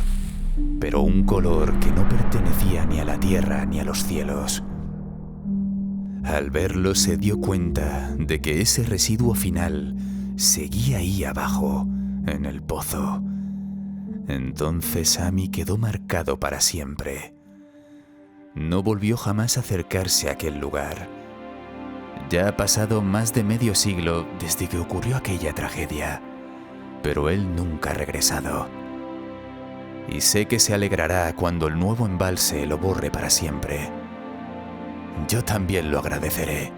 pero un color que no pertenecía ni a la tierra ni a los cielos. Al verlo se dio cuenta de que ese residuo final seguía ahí abajo, en el pozo. Entonces Amy quedó marcado para siempre. No volvió jamás a acercarse a aquel lugar. Ya ha pasado más de medio siglo desde que ocurrió aquella tragedia, pero él nunca ha regresado. Y sé que se alegrará cuando el nuevo embalse lo borre para siempre. Yo también lo agradeceré,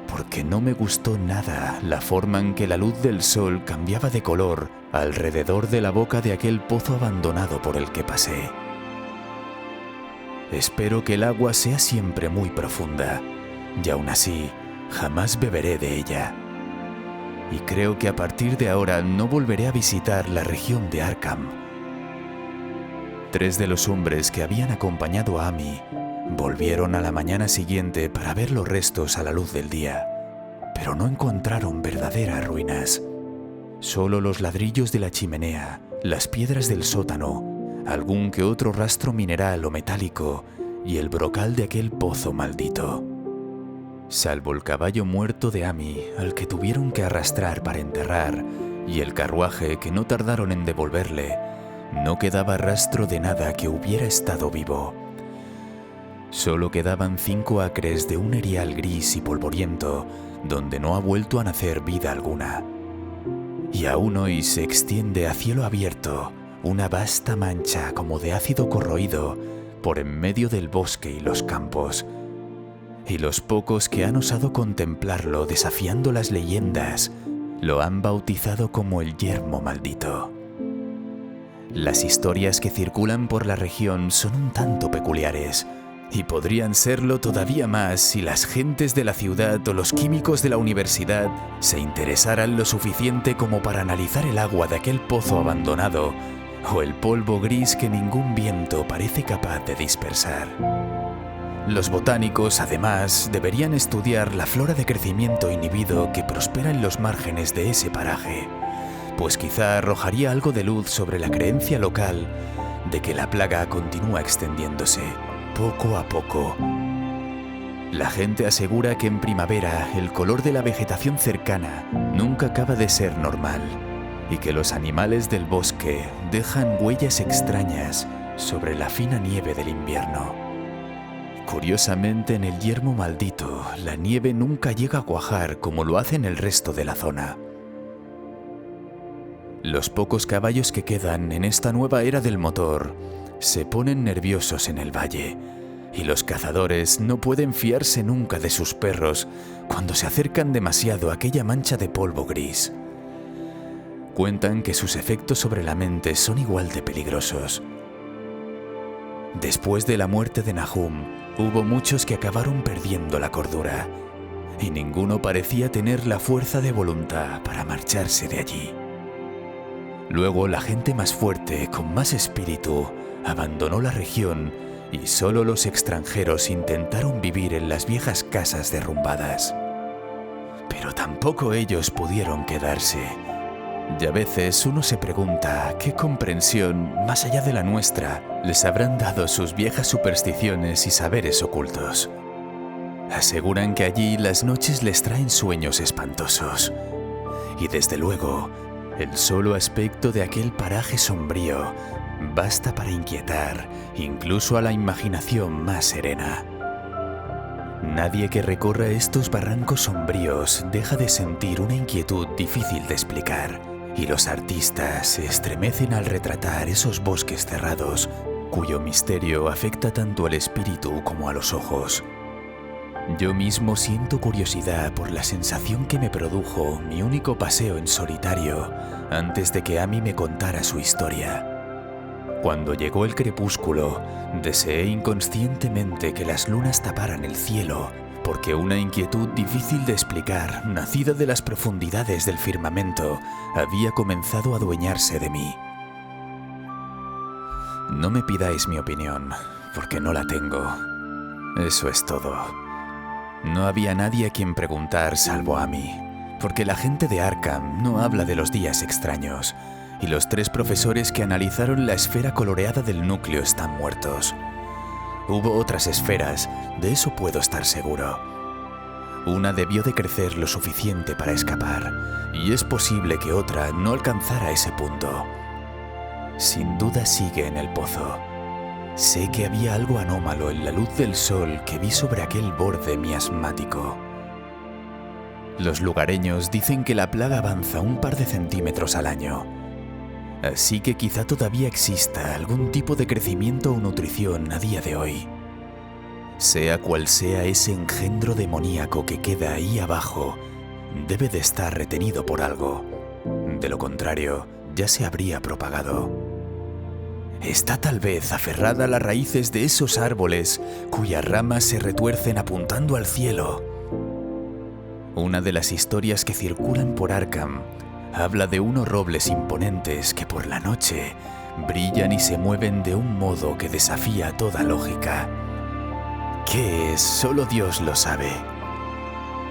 porque no me gustó nada la forma en que la luz del sol cambiaba de color alrededor de la boca de aquel pozo abandonado por el que pasé. Espero que el agua sea siempre muy profunda, y aún así, jamás beberé de ella. Y creo que a partir de ahora no volveré a visitar la región de Arkham. 3 de los hombres que habían acompañado a Amy volvieron a la mañana siguiente para ver los restos a la luz del día, pero no encontraron verdaderas ruinas. Solo los ladrillos de la chimenea, las piedras del sótano, algún que otro rastro mineral o metálico y el brocal de aquel pozo maldito. Salvo el caballo muerto de Amy, al que tuvieron que arrastrar para enterrar, y el carruaje que no tardaron en devolverle, no quedaba rastro de nada que hubiera estado vivo. Solo quedaban 5 acres de un erial gris y polvoriento, donde no ha vuelto a nacer vida alguna. Y aún hoy se extiende a cielo abierto una vasta mancha como de ácido corroído por en medio del bosque y los campos. Y los pocos que han osado contemplarlo desafiando las leyendas lo han bautizado como el yermo maldito. Las historias que circulan por la región son un tanto peculiares, y podrían serlo todavía más si las gentes de la ciudad o los químicos de la universidad se interesaran lo suficiente como para analizar el agua de aquel pozo abandonado o el polvo gris que ningún viento parece capaz de dispersar. Los botánicos, además, deberían estudiar la flora de crecimiento inhibido que prospera en los márgenes de ese paraje, pues quizá arrojaría algo de luz sobre la creencia local de que la plaga continúa extendiéndose, poco a poco. La gente asegura que en primavera el color de la vegetación cercana nunca acaba de ser normal y que los animales del bosque dejan huellas extrañas sobre la fina nieve del invierno. Curiosamente, en el yermo maldito, la nieve nunca llega a cuajar como lo hace en el resto de la zona. Los pocos caballos que quedan en esta nueva era del motor se ponen nerviosos en el valle, y los cazadores no pueden fiarse nunca de sus perros cuando se acercan demasiado a aquella mancha de polvo gris. Cuentan que sus efectos sobre la mente son igual de peligrosos. Después de la muerte de Nahum, hubo muchos que acabaron perdiendo la cordura, y ninguno parecía tener la fuerza de voluntad para marcharse de allí. Luego la gente más fuerte, con más espíritu, abandonó la región y solo los extranjeros intentaron vivir en las viejas casas derrumbadas. Pero tampoco ellos pudieron quedarse. Y a veces uno se pregunta qué comprensión, más allá de la nuestra, les habrán dado sus viejas supersticiones y saberes ocultos. Aseguran que allí las noches les traen sueños espantosos. Y desde luego, el solo aspecto de aquel paraje sombrío basta para inquietar incluso a la imaginación más serena. Nadie que recorra estos barrancos sombríos deja de sentir una inquietud difícil de explicar, y los artistas se estremecen al retratar esos bosques cerrados, cuyo misterio afecta tanto al espíritu como a los ojos. Yo mismo siento curiosidad por la sensación que me produjo mi único paseo en solitario antes de que Amy me contara su historia. Cuando llegó el crepúsculo, deseé inconscientemente que las lunas taparan el cielo, porque una inquietud difícil de explicar, nacida de las profundidades del firmamento, había comenzado a adueñarse de mí. No me pidáis mi opinión, porque no la tengo. Eso es todo. No había nadie a quien preguntar salvo a mí, porque la gente de Arkham no habla de los días extraños, y los 3 profesores que analizaron la esfera coloreada del núcleo están muertos. Hubo otras esferas, de eso puedo estar seguro. Una debió de crecer lo suficiente para escapar, y es posible que otra no alcanzara ese punto. Sin duda sigue en el pozo. Sé que había algo anómalo en la luz del sol que vi sobre aquel borde miasmático. Los lugareños dicen que la plaga avanza un par de centímetros al año. Así que quizá todavía exista algún tipo de crecimiento o nutrición a día de hoy. Sea cual sea ese engendro demoníaco que queda ahí abajo, debe de estar retenido por algo. De lo contrario, ya se habría propagado. Está tal vez aferrada a las raíces de esos árboles cuyas ramas se retuercen apuntando al cielo. Una de las historias que circulan por Arkham habla de unos robles imponentes que por la noche brillan y se mueven de un modo que desafía toda lógica. ¿Qué es? Solo Dios lo sabe.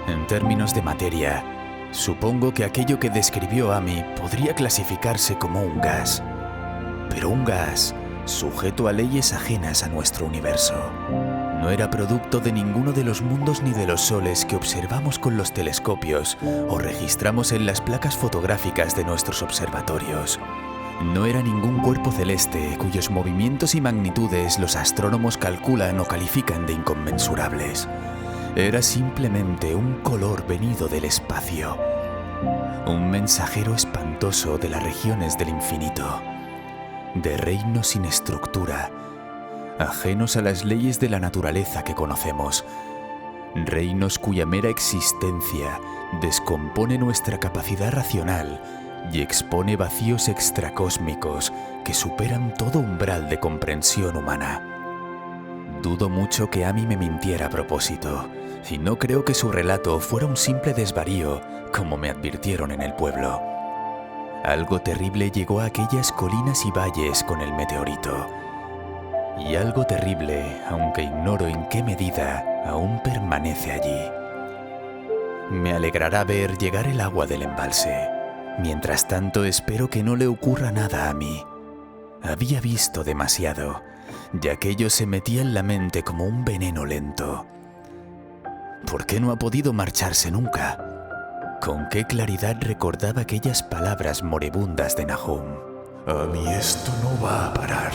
En términos de materia, supongo que aquello que describió Amy podría clasificarse como un gas. Pero un gas sujeto a leyes ajenas a nuestro universo. No era producto de ninguno de los mundos ni de los soles que observamos con los telescopios o registramos en las placas fotográficas de nuestros observatorios. No era ningún cuerpo celeste cuyos movimientos y magnitudes los astrónomos calculan o califican de inconmensurables. Era simplemente un color venido del espacio. Un mensajero espantoso de las regiones del infinito. De reinos sin estructura, ajenos a las leyes de la naturaleza que conocemos, reinos cuya mera existencia descompone nuestra capacidad racional y expone vacíos extracósmicos que superan todo umbral de comprensión humana. Dudo mucho que Amy me mintiera a propósito, y no creo que su relato fuera un simple desvarío, como me advirtieron en el pueblo. Algo terrible llegó a aquellas colinas y valles con el meteorito. Y algo terrible, aunque ignoro en qué medida, aún permanece allí. Me alegrará ver llegar el agua del embalse. Mientras tanto, espero que no le ocurra nada a mí. Había visto demasiado, y aquello se metía en la mente como un veneno lento. ¿Por qué no ha podido marcharse nunca? Con qué claridad recordaba aquellas palabras moribundas de Nahum. A mí esto no va a parar.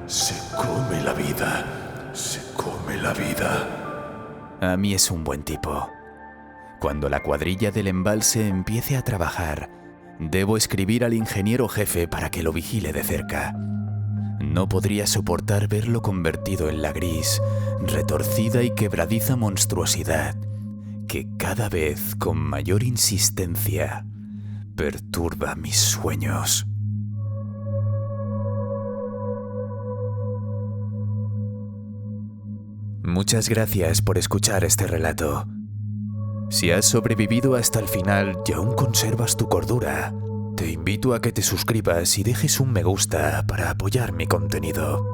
Se come la vida. Se come la vida. A mí es un buen tipo. Cuando la cuadrilla del embalse empiece a trabajar, debo escribir al ingeniero jefe para que lo vigile de cerca. No podría soportar verlo convertido en la gris, retorcida y quebradiza monstruosidad que cada vez con mayor insistencia perturba mis sueños. Muchas gracias por escuchar este relato. Si has sobrevivido hasta el final y aún conservas tu cordura, te invito a que te suscribas y dejes un me gusta para apoyar mi contenido.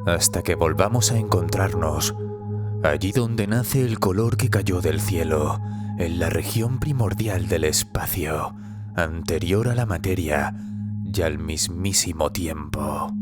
Hasta que volvamos a encontrarnos, allí donde nace el color que cayó del cielo, en la región primordial del espacio, anterior a la materia y al mismísimo tiempo.